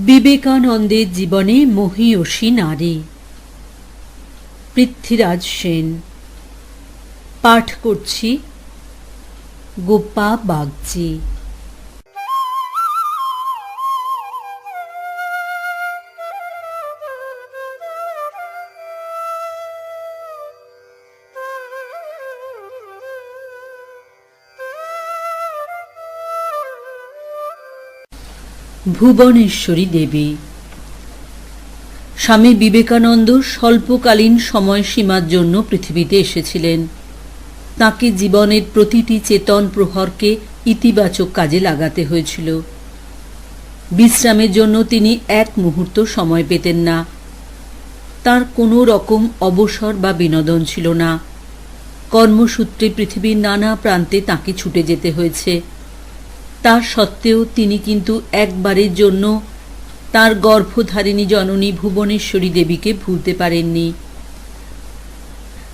বিবেকানন্দের জীবনে মহীয়সী নারী। পৃথ্বীরাজ সেন। পাঠ করছি গোপা বাগচি। ভুবনেশ্বরী দেবী। স্বামী বিবেকানন্দ স্বল্পকালীন সময়সীমার জন্য পৃথিবীতে এসেছিলেন। তাকে জীবনের প্রতিটি চেতন প্রহরকে ইতিবাচক কাজে লাগাতে হয়েছিল। বিশ্রামের জন্য তিনি এক মুহূর্ত সময় পেতেন না। তার কোনো রকম অবসর বা বিনোদন ছিল না। কর্মসূত্রে পৃথিবীর নানা প্রান্তে তাকে ছুটে যেতে হয়েছে। তা সত্ত্বেও তিনি কিন্তু একবারের জন্য তার গর্ভধারিণী জননী ভুবনেশ্বরী দেবীকে ভুলতে পারেননি।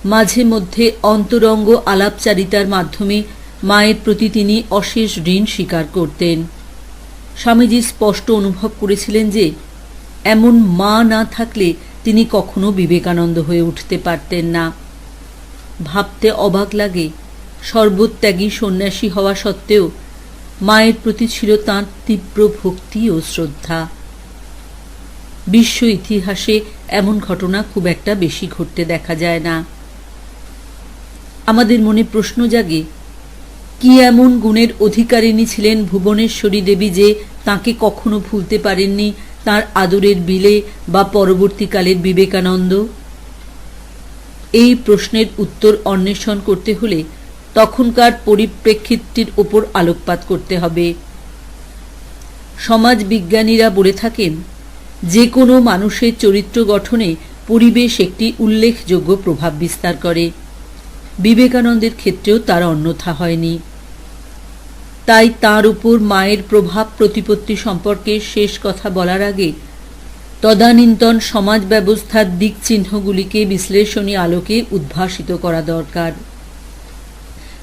মাঝে মধ্যে অন্তরঙ্গ আলাপচারিতার মাধ্যমে মায়ের প্রতি তিনি অশেষ ঋণ স্বীকার করতেন। স্বামীজি স্পষ্ট অনুভব করেছিলেন যে এমন মা না থাকলে তিনি কখনো বিবেকানন্দ হয়ে উঠতে পারতেন না। ভাবতে অবাক লাগে, সর্বত্যাগী সন্ন্যাসী হওয়া সত্ত্বেও মায়ের প্রতি ছিল তাঁর তীব্র ভক্তি ও শ্রদ্ধা। বিশ্ব ইতিহাসে এমন ঘটনা খুব একটা বেশি ঘটতে দেখা যায় না। আমাদের মনে প্রশ্ন জাগে, কি এমন গুণের অধিকারিণী ছিলেন ভুবনেশ্বরী দেবী যে তাঁকে কখনো ভুলতে পারেননি তাঁর আদরের বিলে বা পরবর্তীকালের বিবেকানন্দ? এই প্রশ্নের উত্তর অন্বেষণ করতে হলে তখনকার পরিপ্রেক্ষিতটির ওপর আলোকপাত করতে হবে। সমাজ বিজ্ঞানীরা বলে থাকেন, যে কোনো মানুষের চরিত্র গঠনে পরিবেশ একটি উল্লেখযোগ্য প্রভাব বিস্তার করে। বিবেকানন্দের ক্ষেত্রেও তার অন্যথা হয়নি। তাই তার উপর মায়ের প্রভাব প্রতিপত্তি সম্পর্কে শেষ কথা বলার আগে তদানীন্তন সমাজ ব্যবস্থার দিক চিহ্নগুলিকে বিশ্লেষণী আলোকে উদ্ভাসিত করা দরকার।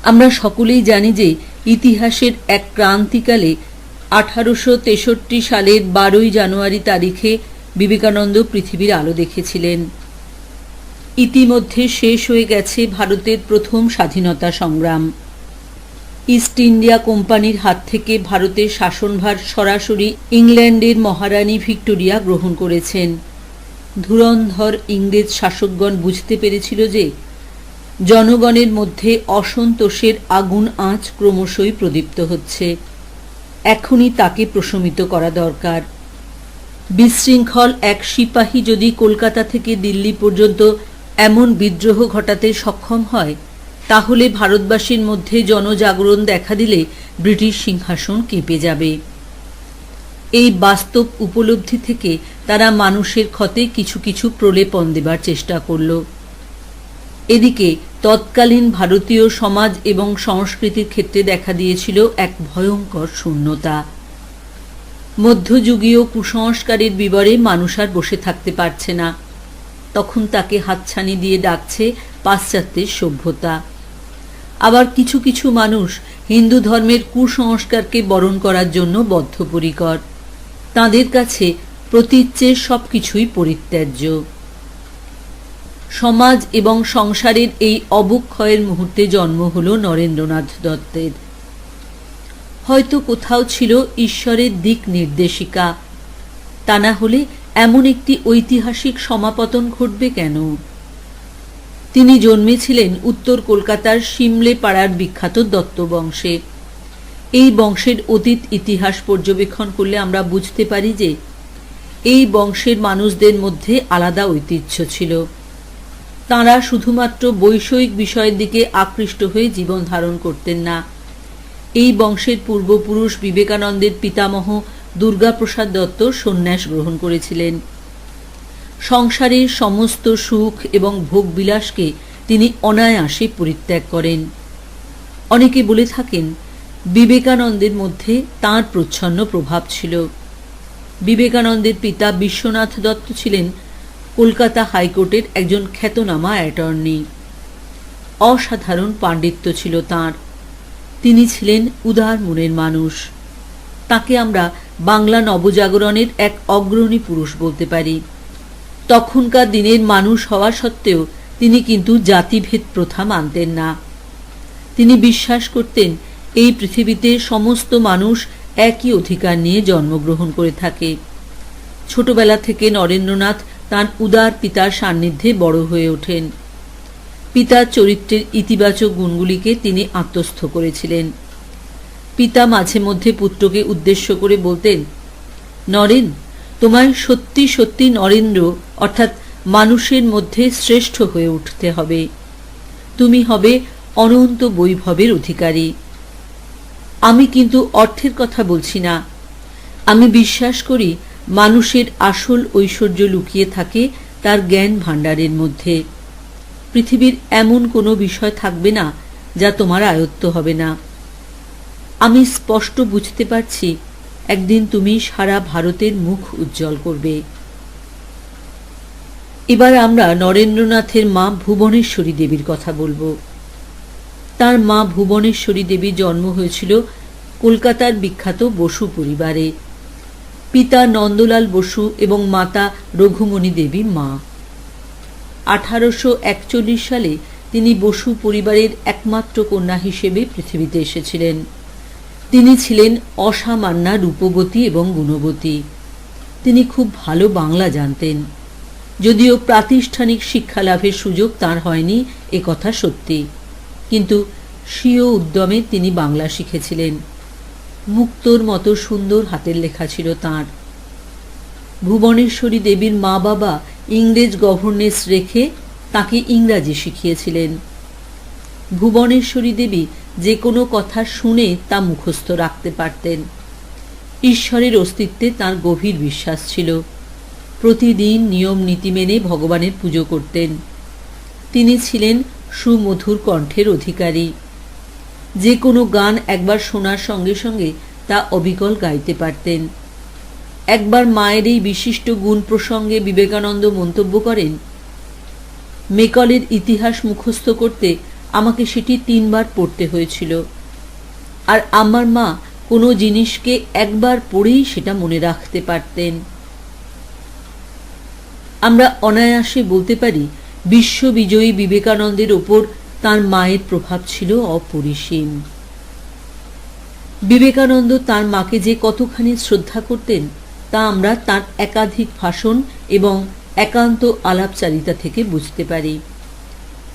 আমরা সকলেই জানি যে ইতিহাসের এক ক্রান্তিকালে 1863 সালের 12 জানুয়ারি তারিখে বিবেকানন্দ পৃথিবীর আলো দেখেছিলেন। ইতিমধ্যে শেষ হয়ে গেছে ভারতের প্রথম স্বাধীনতা সংগ্রাম। ইস্ট ইন্ডিয়া কোম্পানির হাত থেকে ভারতের শাসনভার সরাসরি ইংল্যান্ডের মহারানী ভিক্টোরিয়া গ্রহণ করেছেন। ধুরন্ধর ইংরেজ শাসকগণ বুঝতে পেরেছিল যে জনগণের মধ্যে অসন্তোষের আগুন আঁচ ক্রমশই প্রদীপ্ত হচ্ছে। এখনই তাকে প্রশমিত করা দরকার। বিশৃঙ্খল এক সিপাহী যদি কলকাতা থেকে দিল্লি পর্যন্ত এমন বিদ্রোহ ঘটাতে সক্ষম হয়, তাহলে ভারতবাসীর মধ্যে জনজাগরণ দেখা দিলে ব্রিটিশ সিংহাসন কেঁপে যাবে। এই বাস্তব উপলব্ধি থেকে তারা মানুষের ক্ষতে কিছু কিছু প্রলেপন দেবার চেষ্টা করল। এদিকে তৎকালীন ভারতীয় সমাজ এবং সংস্কৃতির ক্ষেত্রে দেখা দিয়েছিল এক ভয়ঙ্কর শূন্যতা। মধ্যযুগীয় কুসংস্কারের বিবরে মানুষ আর বসে থাকতে পারছে না। তখন তাকে হাতছানি দিয়ে ডাকছে পাশ্চাত্যের সভ্যতা। আবার কিছু কিছু মানুষ হিন্দু ধর্মের কুসংস্কারকে বরণ করার জন্য বদ্ধপরিকর। তাদের কাছে প্রতীচ্যের সবকিছুই পরিত্যাজ্য। সমাজ এবং সংসারের এই অবক্ষয়ের মুহূর্তে জন্ম হল নরেন্দ্রনাথ দত্তের। হয়তো কোথাও ছিল ঈশ্বরের দিক নির্দেশিকা। তা না হলে এমন একটি ঐতিহাসিক সমাপতন ঘটবে কেন? তিনি জন্মেছিলেন উত্তর কলকাতার সিমলে পাড়ার বিখ্যাত দত্ত বংশে। এই বংশের অতীত ইতিহাস পর্যবেক্ষণ করলে আমরা বুঝতে পারি যে এই বংশের মানুষদের মধ্যে আলাদা ঐতিহ্য ছিল। তাঁরা শুধুমাত্র বৈষয়িক বিষয়ের দিকে আকৃষ্ট হয়ে জীবন ধারণ করতেন না। এই বংশের পূর্বপুরুষ বিবেকানন্দের পিতামহ দুর্গাপ্রসাদ দত্ত সন্ন্যাস গ্রহণ করেছিলেন। সংসারের সমস্ত সুখ এবং ভোগবিলাসকে তিনি অনায়াসে পরিত্যাগ করেন। অনেকে বলে থাকেন, বিবেকানন্দের মধ্যে তাঁর প্রচ্ছন্ন প্রভাব ছিল। বিবেকানন্দের পিতা বিশ্বনাথ দত্ত ছিলেন কলকাতা হাইকোর্টের একজন খ্যাতনামা অ্যাটর্নি। অসাধারণ পাণ্ডিত্য ছিল তাঁর। তিনি ছিলেন উদার মনের মানুষ। তাকে আমরা বাংলা নবজাগরণের এক অগ্রণী পুরুষ বলতে পারি। তখনকার দিনের মানুষ হওয়া সত্ত্বেও তিনি কিন্তু জাতিভেদ প্রথা মানতেন না। তিনি বিশ্বাস করতেন এই পৃথিবীতে সমস্ত মানুষ একই অধিকার নিয়ে জন্মগ্রহণ করে থাকে। ছোটবেলা থেকে নরেন্দ্রনাথ তাঁর উদার পিতার সান্নিধ্যে বড় হয়ে ওঠেন। পিতার চরিত্রের ইতিবাচক গুণগুলিকে তিনি আত্মস্থ করেছিলেন। পিতা মাঝে মধ্যে পুত্রকে উদ্দেশ্য করে বলতেন, নরেন, তোমায় সত্যি সত্যি নরেন্দ্র অর্থাৎ মানুষের মধ্যে শ্রেষ্ঠ হয়ে উঠতে হবে। তুমি হবে অনন্ত বৈভবের অধিকারী। আমি কিন্তু অর্থের কথা বলছি না। আমি বিশ্বাস করি মানুষের আসল ঐশ্বর্য লুকিয়ে থাকে তার জ্ঞান ভাণ্ডারের মধ্যে। পৃথিবীর এমন কোনো বিষয় থাকবে না যা তোমার আয়ত্ত হবে না। আমি স্পষ্ট বুঝতে পারছি একদিন তুমি সারা ভারতের মুখ উজ্জ্বল করবে। এবার আমরা নরেন্দ্রনাথের মা ভুবনেশ্বরী দেবীর কথা বলবো। তার মা ভুবনেশ্বরী দেবীর জন্ম হয়েছিল কলকাতার বিখ্যাত বসু পরিবারে। পিতা নন্দলাল বসু এবং মাতা রঘুমণি দেবী মা। 1841 সালে তিনি বসু পরিবারের একমাত্র কন্যা হিসেবে পৃথিবীতে এসেছিলেন। তিনি ছিলেন অসামান্যা রূপবতী এবং গুণবতী। তিনি খুব ভালো বাংলা জানতেন, যদিও প্রাতিষ্ঠানিক শিক্ষা লাভের সুযোগ তাঁর হয়নি এ কথা সত্যি, কিন্তু স্বীয় উদ্যমে তিনি বাংলা শিখেছিলেন। মুক্তোর মতো সুন্দর হাতের লেখা ছিল তাঁর। ভুবনেশ্বরী দেবীর মা বাবা ইংরেজ গভর্নেস রেখে তাকে ইংরাজি শিখিয়েছিলেন। ভুবনেশ্বরী দেবী যে কোনো কথা শুনে তা মুখস্থ রাখতে পারতেন। ঈশ্বরের অস্তিত্বে তাঁর গভীর বিশ্বাস ছিল। প্রতিদিন নিয়ম নীতি মেনে ভগবানের পুজো করতেন। তিনি ছিলেন সুমধুর কণ্ঠের অধিকারী। যে কোনো গান একবার শোনার সঙ্গে সঙ্গে তা অবিকল গাইতে পারতেন। একবার মায়ের এই বিশিষ্ট গুণ প্রসঙ্গে বিবেকানন্দ মন্তব্য করেন, মেকলের ইতিহাস মুখস্থ করতে আমাকে সেটি 3 বার পড়তে হয়েছিল, আর আমার মা কোনো জিনিসকে একবার পড়েই সেটা মনে রাখতে পারতেন। আমরা অনায়াসে বলতে পারি বিশ্ববিজয়ী বিবেকানন্দের ওপর তাঁর মায়ের প্রভাব ছিল অপরিসীম। বিবেকানন্দ তাঁর মাকে যে কতখানি শ্রদ্ধা করতেন তা আমরা তাঁর একাধিক ভাষণ এবং একান্ত আলাপচারিতা থেকে বুঝতে পারি।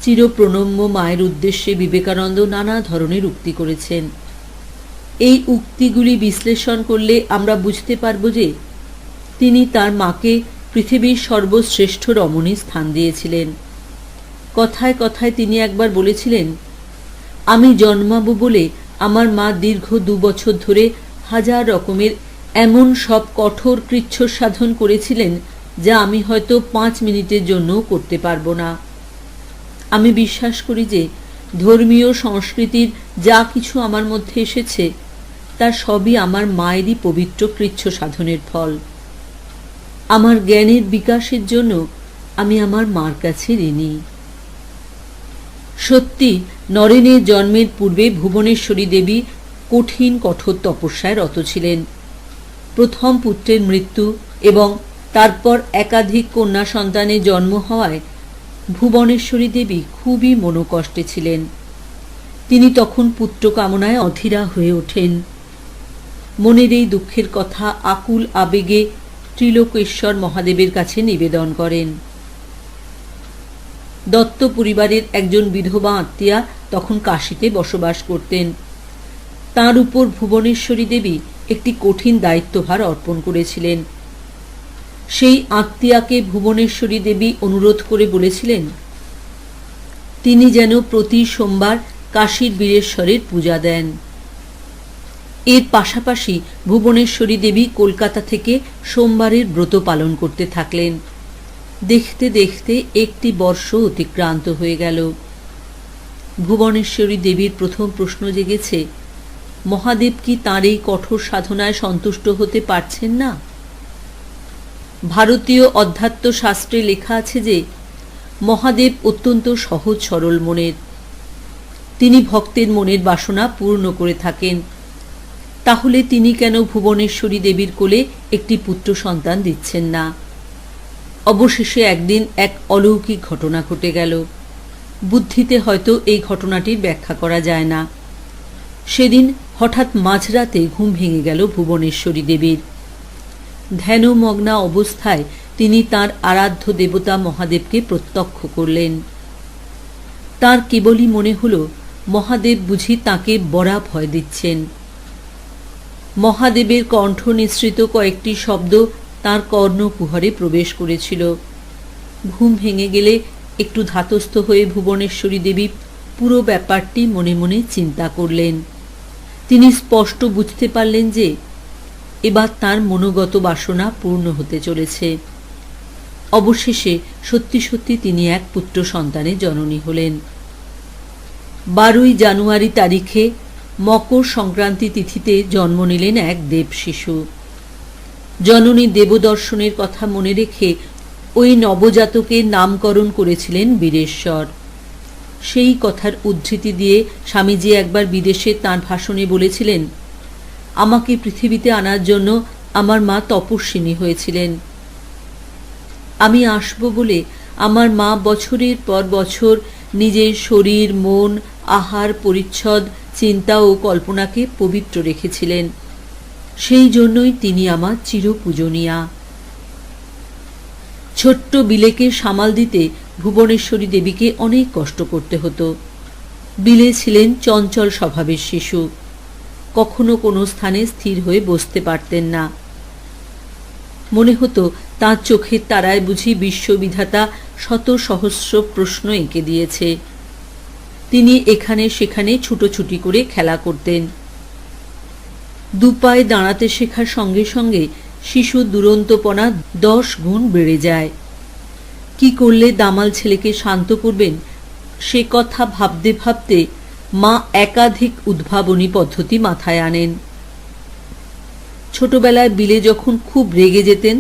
চিরপ্রণম্য মায়ের উদ্দেশ্যে বিবেকানন্দ নানা ধরনের উক্তি করেছেন। এই উক্তিগুলি বিশ্লেষণ করলে আমরা বুঝতে পারব যে তিনি তাঁর মাকে পৃথিবীর সর্বশ্রেষ্ঠ রমণীর স্থান দিয়েছিলেন। কথায় কথায় তিনি একবার বলেছিলেন, আমি জন্মাবো বলে আমার মা দীর্ঘ 2 বছর ধরে হাজার রকমের এমন সব কঠোর কৃচ্ছ সাধন করেছিলেন যা আমি হয়তো 5 মিনিটের জন্যও করতে পারবো না। আমি বিশ্বাস করি যে ধর্মীয় সংস্কৃতির যা কিছু আমার মধ্যে এসেছে তা সবই আমার মায়েরই পবিত্র কৃচ্ছ সাধনের ফল। আমার জ্ঞানের বিকাশের জন্য আমি আমার মার কাছে ঋণী। সত্যি নরেনের জন্মের পূর্বে ভুবনেশ্বরী দেবী কঠিন কঠোর তপস্যায় রত ছিলেন। প্রথম পুত্রের মৃত্যু এবং তারপর একাধিক কন্যা সন্তানের জন্ম হওয়ায় ভুবনেশ্বরী দেবী খুবই মনোকষ্টে ছিলেন। তিনি তখন পুত্র কামনায় অধীরা হয়ে ওঠেন। মনের এই দুঃখের কথা আকুল আবেগে ত্রিলোকেশ্বর মহাদেবের কাছে নিবেদন করেন। দত্ত পরিবারের একজন বিধবা আত্মীয়া তখন কাশীতে বসবাস করতেন। তাঁর উপর ভুবনেশ্বরী দেবী একটি কঠিন দায়িত্বভার অর্পণ করেছিলেন। সেই আত্মীয়াকে ভুবনেশ্বরী দেবী অনুরোধ করে বলেছিলেন তিনি যেন প্রতি সোমবার কাশীর বীরেশ্বরের পূজা দেন। এর পাশাপাশি ভুবনেশ্বরী দেবী কলকাতা থেকে সোমবারের ব্রত পালন করতে থাকলেন। দেখতে দেখতে একটি বর্ষ অতিক্রান্ত হয়ে গেল। ভুবনেশ্বরী দেবীর প্রথম প্রশ্ন জেগেছে, মহাদেব কি তাঁর এই কঠোর সাধনায় সন্তুষ্ট হতে পারছেন না? ভারতীয় অধ্যাত্ম শাস্ত্রে লেখা আছে যে মহাদেব অত্যন্ত সহজ সরল মনের। তিনি ভক্তের মনের বাসনা পূর্ণ করে থাকেন। তাহলে তিনি কেন ভুবনেশ্বরী দেবীর কোলে একটি পুত্র সন্তান দিচ্ছেন না? অবশেষে একদিন এক অলৌকিক ঘটনা ঘটে গেল। বুদ্ধিতে হয়তো এই ঘটনাটির ব্যাখ্যা করা যায় না। সেদিন হঠাৎ মাঝরাতে ঘুম ভেঙে গেল ভুবনেশ্বরী দেবীর। ধ্যানমগ্না অবস্থায় তিনি তাঁর আরাধ্য দেবতা মহাদেবকে প্রত্যক্ষ করলেন। তাঁর কেবলই মনে হল মহাদেব বুঝি তাঁকে বড়া ভয় দিচ্ছেন। মহাদেবের কণ্ঠ নিঃসৃত কয়েকটি শব্দ তাঁর কর্ণকুহরে প্রবেশ করেছিল। ঘুম ভেঙে গেলে একটু ধাতস্থ হয়ে ভুবনেশ্বরী দেবী পুরো ব্যাপারটি মনে মনে চিন্তা করলেন। তিনি স্পষ্ট বুঝতে পারলেন যে এবার তাঁর মনোগত বাসনা পূর্ণ হতে চলেছে। অবশেষে সত্যি সত্যি তিনি এক পুত্র সন্তানের জননী হলেন। 12ই জানুয়ারি তারিখে মকর সংক্রান্তি তিথিতে জন্ম নিলেন এক দেব শিশু। জননী দেবদর্শনের কথা মনে রেখে ওই নবজাতকের নামকরণ করেছিলেন বীরেশ্বর। সেই কথার উদ্ধৃতি দিয়ে স্বামীজি একবার বিদেশে তাঁর ভাষণে বলেছিলেন, আমাকে পৃথিবীতে আনার জন্য আমার মা তপস্বিনী হয়েছিলেন। আমি আসব বলে আমার মা বছরের পর বছর নিজের শরীর, মন, আহার, পরিচ্ছদ, চিন্তা ও কল্পনাকে পবিত্র রেখেছিলেন। সেই জন্যই তিনি আমার চিরপূজনীয়া। ছোট্ট বিলেকে সামাল দিতে ভুবনেশ্বরী দেবীকে অনেক কষ্ট করতে হতো। বিলে ছিলেন চঞ্চল স্বভাবের শিশু। কখনো কোনো স্থানে স্থির হয়ে বসতে পারতেন না। মনে হতো তাঁর চোখের তারায় বুঝি বিশ্ববিধাতা শত সহস্র প্রশ্ন এঁকে দিয়েছে। তিনি এখানে সেখানে ছুটোছুটি করে খেলা করতেন। দুপায়ে দাঁড়াতে শেখার সঙ্গে সঙ্গে শিশু দুরন্তপনা 10 গুণ বেড়ে যায়। কি করলে দামাল ছেলেকে শান্ত করবেন সে কথা ভাবতে ভাবতে মা একাধিক উদ্ভাবনী পদ্ধতি মাথায় আনেন। ছোটবেলায় বিলে যখন খুব রেগে যেতেন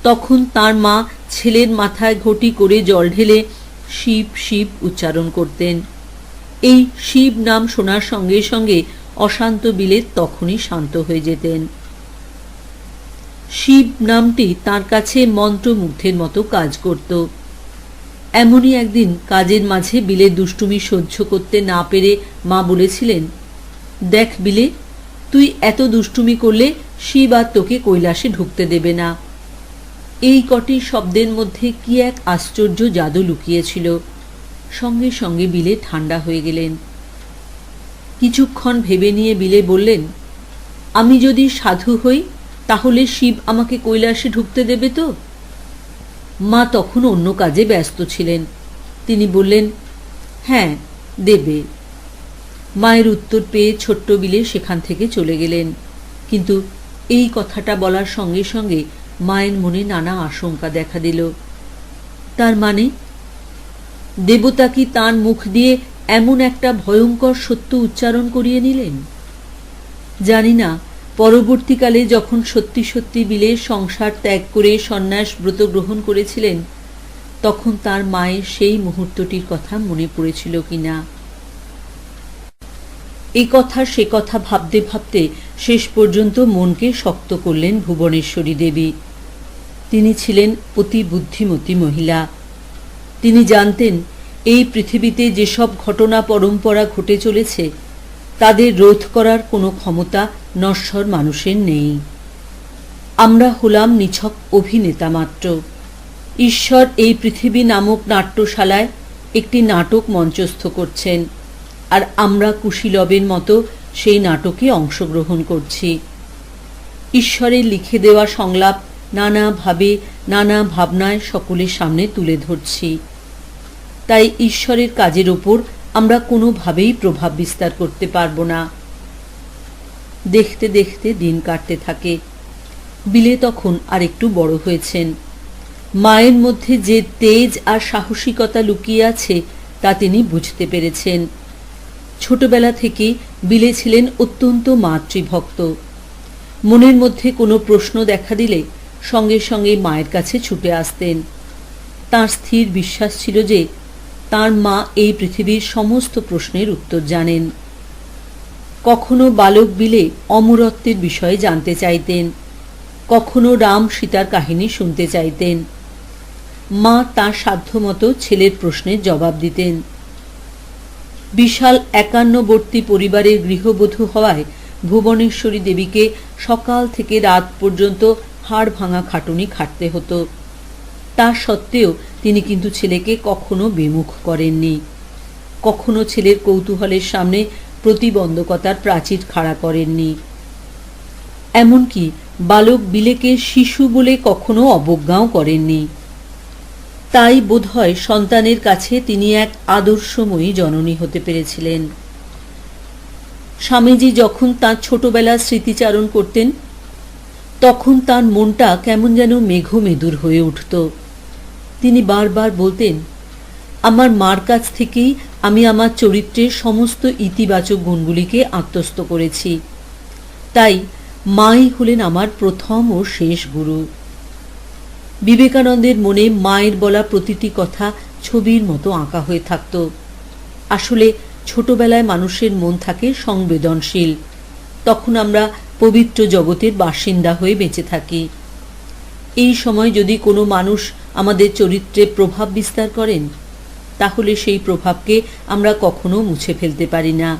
তখন তার মা ছেলের মাথায় ঘটি করে জল ঢেলে শিব শিব উচ্চারণ করতেন। এই শিব নাম শোনার সঙ্গে সঙ্গে অশান্ত বিলে তখনই শান্ত হয়ে যেতেন। শিব নামটি তার কাছে মন্ত্রমুগ্ধের মতো কাজ করত। এমনই একদিন কাজের মাঝে বিলে দুষ্টুমি সহ্য করতে না পেরে মা বলেছিলেন, দেখ বিলে, তুই এত দুষ্টুমি করলে শিব আর তোকে কৈলাসে ঢুকতে দেবে না। এই কটি শব্দের মধ্যে কি এক আশ্চর্য জাদু লুকিয়েছিল। সঙ্গে সঙ্গে বিলে ঠান্ডা হয়ে গেলেন। কিছুক্ষণ ভেবে নিয়ে বিলে বললেন, আমি যদি সাধু হই তাহলে শিব আমাকে কৈলাসে ঢুকতে দেবে তো? মা তখন অন্য কাজে ব্যস্ত ছিলেন। তিনি বললেন, হ্যাঁ দেবে। মায়ের উত্তর পেয়ে ছোট্ট বিলে সেখান থেকে চলে গেলেন। কিন্তু এই কথাটা বলার সঙ্গে সঙ্গে মায়ের মনে নানা আশঙ্কা দেখা দিল। তার মানে দেবতা কি তাঁর মুখ দিয়ে এমন একটা ভয়ঙ্কর সত্য উচ্চারণ করিয়ে নিলেন? জানি না পরবর্তীকালে যখন সত্যি সত্যি বিলে সংসার ত্যাগ করে সন্ন্যাস ব্রত গ্রহণ করেছিলেন তখন তার মায়ের সেই মুহূর্তটির কথা মনে পড়েছিল কিনা। এই কথা সে কথা ভাবতে ভাবতে শেষ পর্যন্ত মনকে শক্ত করলেন ভুবনেশ্বরী দেবী। তিনি ছিলেন অতি বুদ্ধিমতী মহিলা। তিনি জানতেন এই পৃথিবীতে যেসব ঘটনা পরম্পরা ঘটে চলেছে তাদের রোধ করার কোনো ক্ষমতা নশ্বর মানুষের নেই। আমরা হলাম নিছক অভিনেতা মাত্র। ঈশ্বর এই পৃথিবী নামক নাট্যশালায় একটি নাটক মঞ্চস্থ করছেন, আর আমরা কুশীলবের মতো সেই নাটকে অংশগ্রহণ করছি। ঈশ্বরের লিখে দেওয়া সংলাপ নানাভাবে নানা ভাবনায় সকলের সামনে তুলে ধরছি। তাই ঈশ্বরের কাজের ওপর আমরা কোনোভাবেই প্রভাব বিস্তার করতে পারব না। দেখতে দেখতে দিন কাটতে থাকে। বিলে তখন আর একটু বড় হয়েছেন। মায়ের মধ্যে যে তেজ আর সাহসিকতা লুকিয়ে আছে তা তিনি বুঝতে পেরেছেন। ছোটবেলা থেকে বিলে ছিলেন অত্যন্ত মাতৃভক্ত। মনের মধ্যে কোনো প্রশ্ন দেখা দিলে সঙ্গে সঙ্গে মায়ের কাছে ছুটে আসতেন। তাঁর স্থির বিশ্বাস ছিল যে তাঁর মা এই পৃথিবীর সমস্ত প্রশ্নের উত্তর জানেন। কখনো বালক বিলে অমরত্বের বিষয়ে জানতে চাইতেন, কখনো রাম সীতার কাহিনী শুনতে চাইতেন। মা তাঁর সাধ্যমতো ছেলের প্রশ্নের জবাব দিতেন। বিশাল একান্নবর্তী পরিবারের গৃহবধূ হওয়ায় ভুবনেশ্বরী দেবীকে সকাল থেকে রাত পর্যন্ত হাড় ভাঙা খাটুনি খাটতে হতো। তা সত্ত্বেও তিনি কিন্তু ছেলেকে কখনো বিমুখ করেননি, কখনো ছেলের কৌতূহলের সামনে প্রতিবন্ধকতার প্রাচীর খাড়া করেননি। এমনকি বালক বিলেকে শিশু বলে কখনো অবজ্ঞাও করেননি। তাই বোধহয় সন্তানের কাছে তিনি এক আদর্শময়ী জননী হতে পেরেছিলেন। স্বামীজি যখন তাঁর ছোটবেলার স্মৃতিচারণ করতেন, তখন তাঁর মনটা কেমন যেন মেঘমেদুর হয়ে উঠত। তিনি বারবার বলতেন, আমার মার কাছ থেকেই আমি আমার চরিত্রের সমস্ত ইতিবাচক গুণগুলিকে আত্মস্থ করেছি। তাই মাই হলেন আমার প্রথম ও শেষ গুরু। বিবেকানন্দের মনে মায়ের বলা প্রতিটি কথা ছবির মতো আঁকা হয়ে থাকত। আসলে ছোটবেলায় মানুষের মন থাকে সংবেদনশীল। তখন আমরা পবিত্র জগতের বাসিন্দা হয়ে বেঁচে থাকি। এই সময় যদি কোনো মানুষ আমাদের চরিত্রে প্রভাব বিস্তার করেন, তাহলে সেই প্রভাবকে আমরা কখনো মুছে ফেলতে পারি না।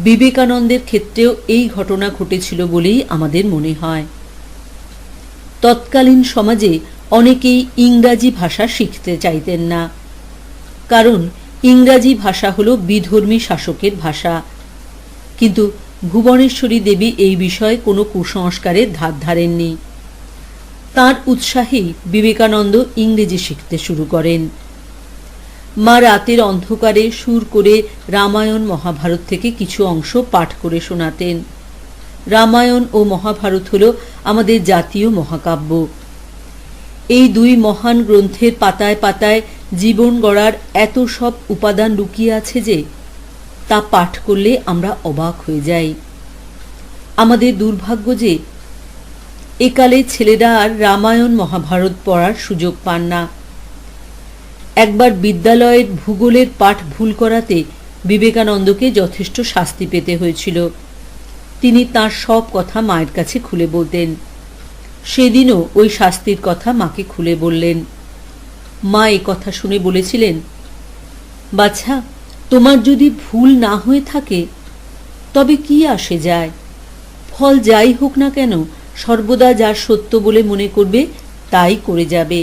বিবেকানন্দের ক্ষেত্রেও এই ঘটনা ঘটেছিল বলেই আমাদের মনে হয়। তৎকালীন সমাজে অনেকেই ইংরাজি ভাষা শিখতে চাইতেন না, কারণ ইংরাজি ভাষা হল বিধর্মী শাসকের ভাষা। কিন্তু ভুবনেশ্বরী দেবী এই বিষয়ে কোনো কুসংস্কারের ধার ধারেননি। তাঁর উৎসাহেই বিবেকানন্দ ইংরেজি শিখতে শুরু করেন। মা রাতের অন্ধকারে সুর করে রামায়ণ মহাভারত থেকে কিছু অংশ পাঠ করে শোনাতেন। রামায়ণ ও মহাভারত হল আমাদের জাতীয় মহাকাব্য। এই দুই মহান গ্রন্থের পাতায় পাতায় জীবন গড়ার এত সব উপাদান লুকিয়ে আছে যে তা পাঠ করলে আমরা অবাক হয়ে যাই। আমাদের দুর্ভাগ্য যে একালে ছেলেরা আর রামায়ণ মহাভারত পড়ার সুযোগ পান না। একবার বিদ্যালয়ের ভূগোলের পাঠ ভুল করাতে বিবেকানন্দকে যথেষ্ট শাস্তি পেতে হয়েছিল। তিনি তাঁর সব কথা মায়ের কাছে খুলে বলতেন। সেদিনও ওই শাস্তির কথা মাকে খুলে বললেন। মা এ কথা শুনে বলেছিলেন, বাছা, তোমার যদি ভুল না হয়ে থাকে তবে কি আসে যায়? ফল যাই হোক না কেন, সর্বদা যা সত্য বলে মনে করবে তাই করে যাবে।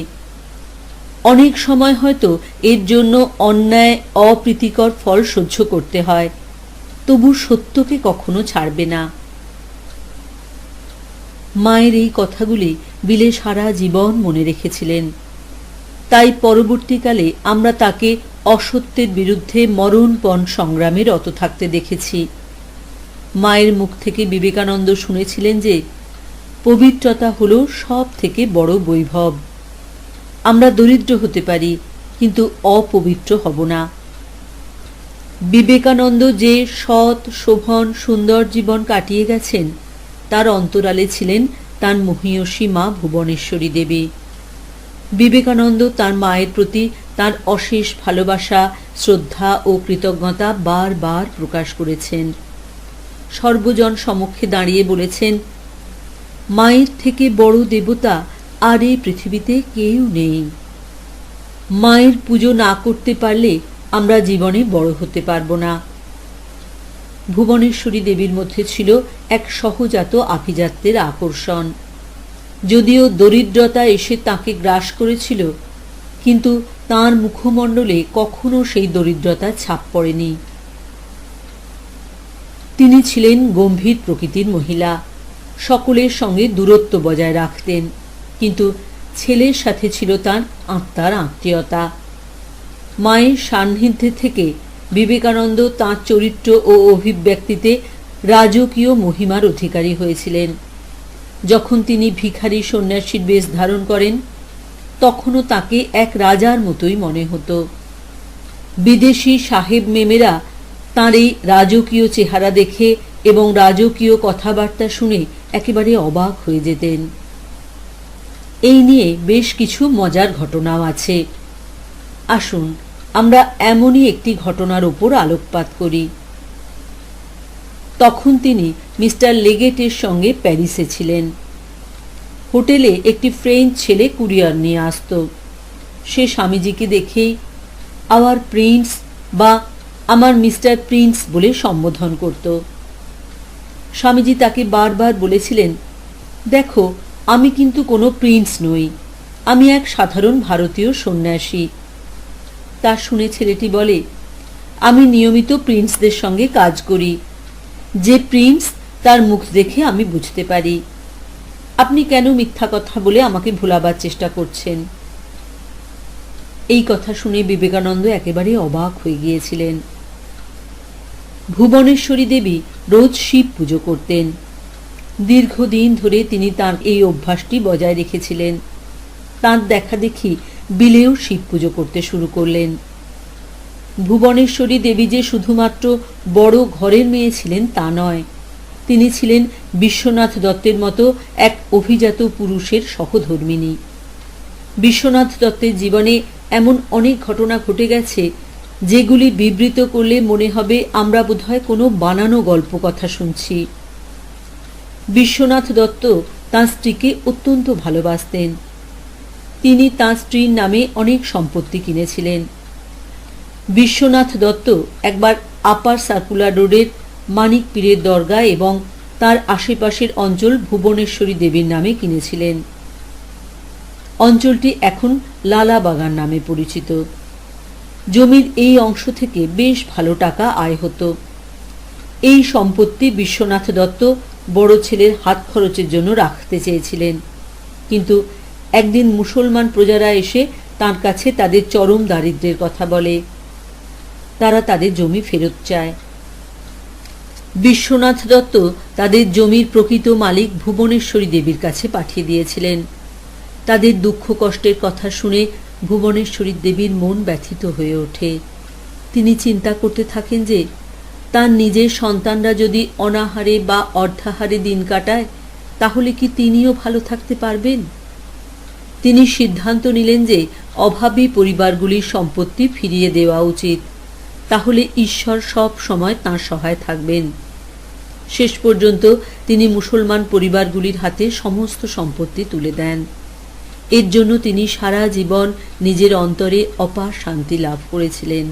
অনেক সময় হয়তো এর জন্য অন্যায় অপ্রীতিকর ফল সহ্য করতে হয়, তবু সত্যকে কখনো ছাড়বে না। মায়ের এই কথাগুলি বিলে সারা জীবন মনে রেখেছিলেন। তাই পরবর্তীকালে আমরা তাকে অসত্যের বিরুদ্ধে মরণপণ সংগ্রামে রত থাকতে দেখেছি। মায়ের মুখ থেকে বিবেকানন্দ শুনেছিলেন যে পবিত্রতা হল সব থেকে বড় বৈভব। আমরা দরিদ্র হতে পারি, কিন্তু অপবিত্র হব না। বিবেকানন্দ যে সৎ, শোভন, সুন্দর জীবন কাটিয়ে গেছেন, তার অন্তরালে ছিলেন তার মহীয়সী মা ভুবনেশ্বরী দেবী। বিবেকানন্দ তার মায়ের প্রতি তার অশেষ ভালোবাসা, শ্রদ্ধা ও কৃতজ্ঞতা বারবার প্রকাশ করেছেন। সর্বজন সমক্ষে দাঁড়িয়ে বলেছেন, মায়ের থেকে বড় দেবতা আর এই পৃথিবীতে কেউ নেই। মায়ের পুজো না করতে পারলে আমরা জীবনে বড় হতে পারব না। ভুবনেশ্বরী দেবীর মধ্যে ছিল এক সহজাত আভিজাত্যের আকর্ষণ। যদিও দরিদ্রতা এসে তাকে গ্রাস করেছিল, কিন্তু তাঁর মুখমণ্ডলে কখনো সেই দরিদ্রতার ছাপ পড়েনি। তিনি ছিলেন গম্ভীর প্রকৃতির মহিলা। সকলের সঙ্গে দূরত্ব বজায় রাখতেন, কিন্তু ছেলের সাথে ছিল তার আত্মার আত্মীয়তা। মায়ের সান্নিধ্যে থেকে বিবেকানন্দ তাঁর চরিত্র ও অভিব্যক্তিতে রাজকীয় মহিমার অধিকারী হয়েছিলেন। যখন তিনি ভিখারি সন্ন্যাসীর বেশ ধারণ করেন, তখনও তাকে এক রাজার মতোই মনে হতো। বিদেশি সাহেব মেমেরা তাঁর এই রাজকীয় চেহারা দেখে এবং রাজকীয় কথাবার্তা শুনে একেবারে অবাক হয়ে যেতেন। এই নিয়ে বেশ কিছু মজার ঘটনাও আছে। আসুন আমরা এমনই একটি ঘটনার উপর আলোকপাত করি। তখন তিনি মিস্টার লেগেটের সঙ্গে প্যারিসে ছিলেন। হোটেলে একটি ফ্রেঞ্চ ছেলে কুরিয়ার নিয়ে আসত। সে স্বামীজিকে দেখেই আওয়ার প্রিন্স বা আমার মিস্টার প্রিন্স বলে সম্বোধন করত। স্বামীজি তাকে বারবার বলেছিলেন, দেখো, আমি কিন্তু কোনো প্রিন্স নই, আমি এক সাধারণ ভারতীয় সন্ন্যাসী। তা শুনে ছেলেটি বলে, আমি নিয়মিত প্রিন্সদের সঙ্গে কাজ করি, যে প্রিন্স তার মুখ দেখে আমি বুঝতে পারি। আপনি কেন মিথ্যা কথা বলে আমাকে ভোলাবার চেষ্টা করছেন? এই কথা শুনে বিবেকানন্দ একেবারে অবাক হয়ে গিয়েছিলেন। ভুবনেশ্বরী দেবী রোজ শিব পুজো করতেন। দীর্ঘদিন ধরে তিনি তাঁর এই অভ্যাসটি বজায় রেখেছিলেন। তাঁর দেখা দেখি বিলেও শিব পুজো করতে শুরু করলেন। ভুবনেশ্বরী দেবী যে শুধুমাত্র বড় ঘরের মেয়ে ছিলেন তা নয়, তিনি ছিলেন বিশ্বনাথ দত্তের মতো এক অভিজাত পুরুষের সহধর্মিণী। বিশ্বনাথ দত্তের জীবনে এমন অনেক ঘটনা ঘটে গেছে যেগুলি বিবৃত করলে মনে হবে আমরা বোধহয় কোনো বানানো গল্প কথা শুনছি। বিশ্বনাথ দত্ত তাঁর স্ত্রীকে অত্যন্ত ভালোবাসতেন। তিনি তাঁর স্ত্রীর নামে অনেক সম্পত্তি কিনেছিলেন। বিশ্বনাথ দত্ত একবার আপার সার্কুলার রোডের মানিক পীরের দরগা এবং তার আশেপাশের অঞ্চল ভুবনেশ্বরী দেবীর নামে কিনেছিলেন। অঞ্চলটি এখন লালা বাগান নামে পরিচিত। জমির এই অংশ থেকে বেশ ভালো টাকা আয় হতো। এই সম্পত্তি বিশ্বনাথ দত্ত বড় ছেলের হাত খরচের জন্য রাখতে চেয়েছিলেন, কিন্তু একদিন মুসলমান প্রজারা এসে তাঁর কাছে তাদের চরম দারিদ্র্যের কথা বলে। তারা তাদের জমি ফেরত চায়। বিশ্বনাথ দত্ত তাদের জমির প্রকৃত মালিক ভুবনেশ্বরী দেবীর কাছে পাঠিয়ে দিয়েছিলেন। তাদের দুঃখ কষ্টের কথা শুনে ভুবনেশ্বরী দেবীর মন ব্যথিত হয়ে ওঠে। তিনি চিন্তা করতে থাকেন যে তার নিজের সন্তানরা যদি অনাহারে বা অর্ধাহারে দিন কাটায়, তাহলে কি তিনিও ভালো থাকতে পারবেন? তিনি সিদ্ধান্ত নিলেন যে অভাবী পরিবারগুলির সম্পত্তি ফিরিয়ে দেওয়া উচিত, তাহলে ঈশ্বর সব সময় তাঁর সহায় থাকবেন। শেষ পর্যন্ত তিনি মুসলমান পরিবারগুলির হাতে সমস্ত সম্পত্তি তুলে দেন। এর জন্য তিনি সারা জীবন নিজের অন্তরে অপার শান্তি লাভ করেছিলেন।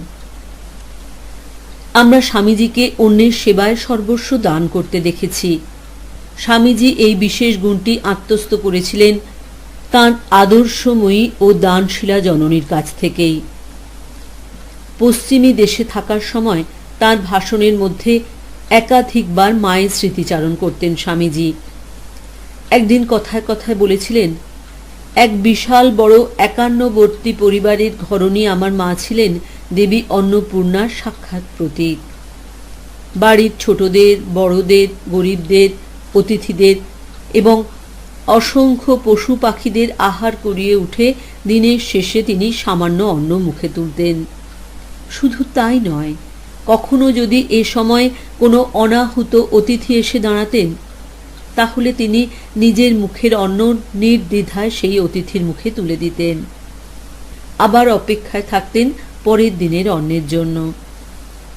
আমরা স্বামীজিকে অন্যের সেবায় সর্বস্ব দান করতে দেখেছি। স্বামীজি এই বিশেষ গুণটি আত্মস্থ করেছিলেন তাঁর আদর্শময়ী ও দানশীলা জননীর কাছ থেকেই। পশ্চিমী দেশে থাকার সময় তাঁর ভাষণের মধ্যে একাধিকবার মায়ের স্মৃতিচারণ করতেন স্বামীজি। একদিন কথায় কথায় বলেছিলেন, এক বিশাল বড় 51বর্তী পরিবারের ঘরণী আমার মা ছিলেন দেবী অন্নপূর্ণার সাক্ষাৎ প্রতীক। বাড়ির ছোটদের, বড়দের, গরিবদের, অতিথিদের এবং অসংখ্য পশু পাখিদের আহার করিয়ে উঠে দিনের শেষে তিনি সামান্য অন্ন মুখে তুলতেন। শুধু তাই নয়, কখনো যদি এ সময় কোনো অনাহুত অতিথি এসে দাঁড়াতেন, তাহলে তিনি নিজের মুখের অন্ন নির্দ্বিধায় সেই অতিথির মুখে তুলে দিতেন। আবার অপেক্ষায় থাকতেন পরের দিনের অন্নের জন্য।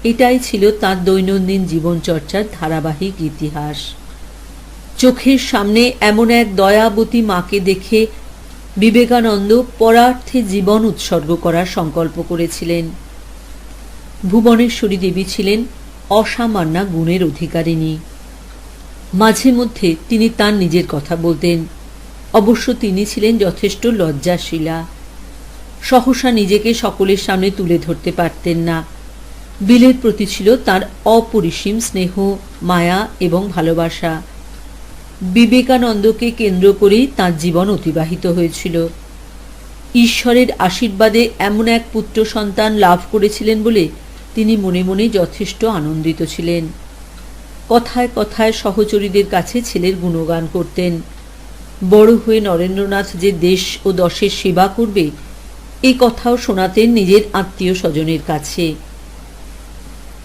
এটাই ছিল তাঁর দৈনন্দিন জীবনচর্চার ধারাবাহিক ইতিহাস। চোখের সামনে এমন এক দয়াবতী মাকে দেখে বিবেকানন্দ পরার্থে জীবন উৎসর্গ করার সংকল্প করেছিলেন। ভুবনেশ্বরী দেবী ছিলেন অসামান্য গুণের অধিকারিণী। মাঝে মধ্যে তিনি তার নিজের কথা বলতেন। অবশ্য তিনি ছিলেন যথেষ্ট লজ্জাশীলা। সহসা নিজেকে সকলের সামনে তুলে ধরতে পারতেন না। বিলের প্রতি ছিল তার অপরিসীম স্নেহ, মায়া এবং ভালোবাসা। বিবেকানন্দকে কেন্দ্র করেই তাঁর জীবন অতিবাহিত হয়েছিল। ঈশ্বরের আশীর্বাদে এমন এক পুত্র সন্তান লাভ করেছিলেন বলে তিনি মনে মনে যথেষ্ট আনন্দিত ছিলেন। কথায় কথায় সহচরীদের কাছে ছেলের গুণগান করতেন। বড় হয়ে নরেন্দ্রনাথ যে দেশ ও দশের সেবা করবে, এই কথাও শোনাতেন নিজের আত্মীয় স্বজনের কাছে।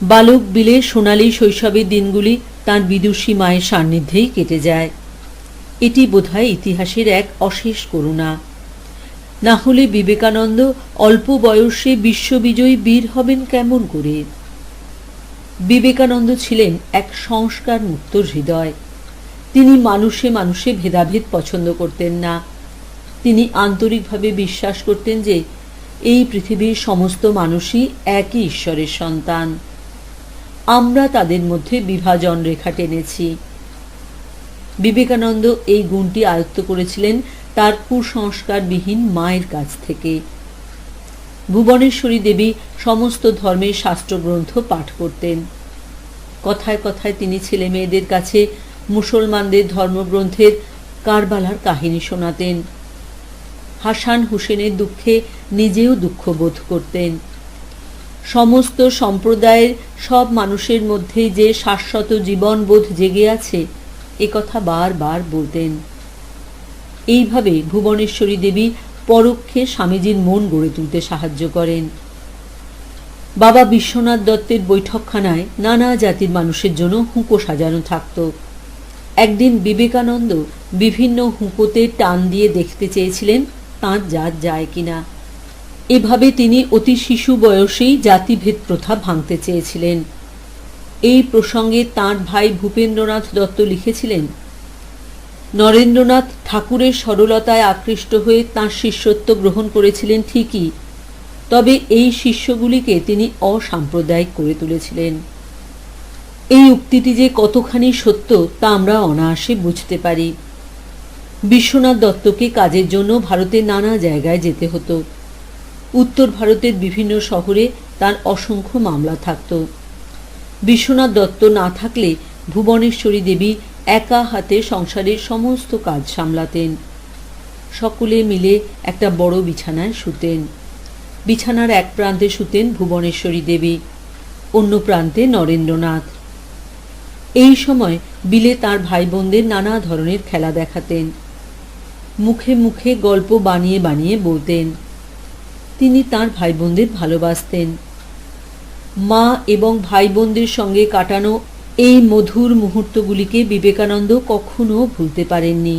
বালক বিলে সোনালী শৈশবের দিনগুলি তাঁর বিদুষী মায়ের সান্নিধ্যেই কেটে যায়। এটি বোধহয় ইতিহাসের এক অশেষ করুণা। না হলে বিবেকানন্দ অল্প বয়সে বিশ্ববিজয়ী বীর হবেন কেমন করে? বিবেকানন্দ ছিলেন এক সংস্কার মুক্ত হৃদয়। তিনি মানুষে মানুষে ভেদাভেদ পছন্দ করতেন না। তিনি আন্তরিকভাবে বিশ্বাস করতেন যে এই পৃথিবীর সমস্ত মানুষই একই ঈশ্বরের সন্তান। আমরা তাদের মধ্যে বিভাজন রেখা টেনেছি। বিবেকানন্দ এই গুণটি আয়ত্ত করেছিলেন তার কুসংস্কারবিহীন মায়ের কাছ থেকে। ভুবনেশ্বরী দেবী সমস্ত ধর্মের শাস্ত্রগ্রন্থ পাঠ করতেন। কথায় কথায় তিনি ছেলে মেয়েদের কাছে মুসলমানদের ধর্মগ্রন্থের কারবালার কাহিনী শোনাতেন। হাসান হুসেনের দুঃখে নিজেও দুঃখ বোধ করতেন। সমস্ত সম্প্রদায়ের সব মানুষের মধ্যেই যে শাশ্বত জীবনবোধ জেগে আছে একথা বারবার বলতেন। এইভাবে ভুবনেশ্বরী দেবী পরোক্ষে স্বামীজির মন গড়ে তুলতে সাহায্য করেন। বাবা বিশ্বনাথ দত্তের বৈঠকখানায় নানা জাতির মানুষের জন্য হুঁকো সাজানো থাকত। একদিন বিবেকানন্দ বিভিন্ন হুঁকোতে টান দিয়ে দেখতে চেয়েছিলেন তাঁর জাত যায় কিনা। এভাবে তিনি অতি শিশু বয়সেই জাতিভেদ প্রথা ভাঙতে চেয়েছিলেন। এই প্রসঙ্গে তাঁর ভাই ভূপেন্দ্রনাথ দত্ত লিখেছিলেন, নরেন্দ্রনাথ ঠাকুরের সরলতায় আকৃষ্ট হয়ে তাঁর শিষ্যত্ব গ্রহণ করেছিলেন ঠিকই, তবে এই শিষ্যগুলিকে তিনি অসাম্প্রদায়িক করে তুলেছিলেন। এই উক্তিটি যে কতখানি সত্য তা আমরা অনায়াসে বুঝতে পারি। বিশ্বনাথ দত্তকে কাজের জন্য ভারতের নানা জায়গায় যেতে হতো। উত্তর ভারতের বিভিন্ন শহরে তার অসংখ্য মামলা থাকত। বিশ্বনাথ দত্ত না থাকলে ভুবনেশ্বরী দেবী একা হাতে সংসারের সমস্ত কাজ সামলাতেন। সকলে মিলে একটা বড় বিছানায় শুতেন। বিছানার এক প্রান্তে শুতেন ভুবনেশ্বরী দেবী, অন্য প্রান্তে নরেন্দ্রনাথ। এই সময় বিলে তার ভাই বোনদের নানা ধরনের খেলা দেখাতেন। মুখে মুখে গল্প বানিয়ে বানিয়ে বলতেন। তিনি তার ভাই বোনদের ভালোবাসতেন। মা এবং ভাই বোনদের সঙ্গে কাটানো এই মধুর মুহূর্তগুলিকে বিবেকানন্দ কখনো ভুলতে পারেননি।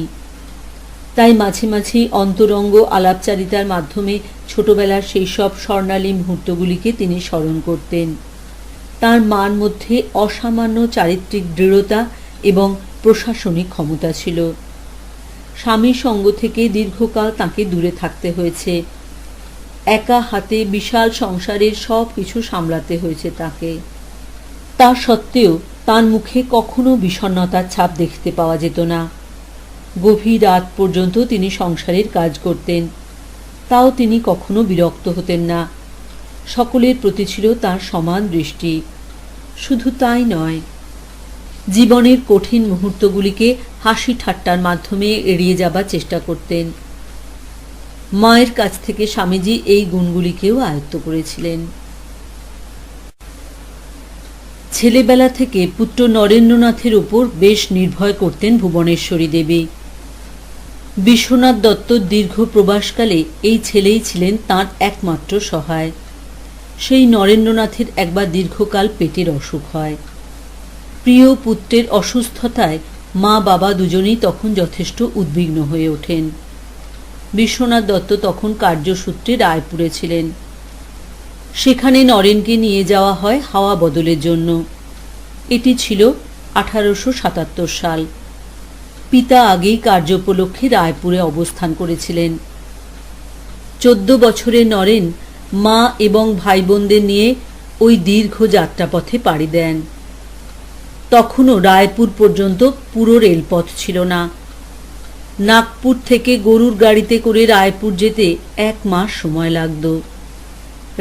তাই মাঝে মাঝেই অন্তরঙ্গ আলাপচারিতার মাধ্যমে ছোটবেলার সেই সব স্বর্ণালী মুহূর্তগুলিকে তিনি স্মরণ করতেন। তার মার মধ্যে অসামান্য চারিত্রিক দৃঢ়তা এবং প্রশাসনিক ক্ষমতা ছিল। স্বামীর সঙ্গ থেকে দীর্ঘকাল তাকে দূরে থাকতে হয়েছে। একা হাতে বিশাল সংসারের সব কিছু সামলাতে হয়েছে তাকে। তা সত্ত্বেও তার মুখে কখনো বিষণ্ণতার ছাপ দেখতে পাওয়া যেত না। গভীর রাত পর্যন্ত তিনি সংসারের কাজ করতেন, তাও তিনি কখনো বিরক্ত হতেন না। সকলের প্রতি ছিল তার সমান দৃষ্টি। শুধু তাই নয়, জীবনের কঠিন মুহূর্তগুলিকে হাসি ঠাট্টার মাধ্যমে এড়িয়ে যাবার চেষ্টা করতেন। মায়ের কাছ থেকে স্বামীজি এই গুণগুলিকেও আয়ত্ত করেছিলেন। ছেলেবেলা থেকে পুত্র নরেন্দ্রনাথের উপর বেশ নির্ভর করতেন ভুবনেশ্বরী দেবী। বিশ্বনাথ দত্ত দীর্ঘ প্রবাসকালে এই ছেলেই ছিলেন তাঁর একমাত্র সহায়। সেই নরেন্দ্রনাথের একবার দীর্ঘকাল পেটের অসুখ হয়। প্রিয় পুত্রের অসুস্থতায় মা বাবা দুজনেই তখন যথেষ্ট উদ্বিগ্ন হয়ে ওঠেন। বিশ্বনাথ দত্ত তখন কার্যসূত্রে রায়পুরে ছিলেন। সেখানে নরেনকে নিয়ে যাওয়া হয় হাওয়া বদলের জন্য। এটি ছিল 1877 সাল। পিতা আগেই কার্যোপলক্ষে রায়পুরে অবস্থান করেছিলেন। 14 বছরের নরেন মা এবং ভাই বোনদের নিয়ে ওই দীর্ঘ যাত্রাপথে পাড়ি দেন। তখনও রায়পুর পর্যন্ত পুরো রেলপথ ছিল না। নাগপুর থেকে গরুর গাড়িতে করে রায়পুর যেতে 1 মাস সময় লাগত।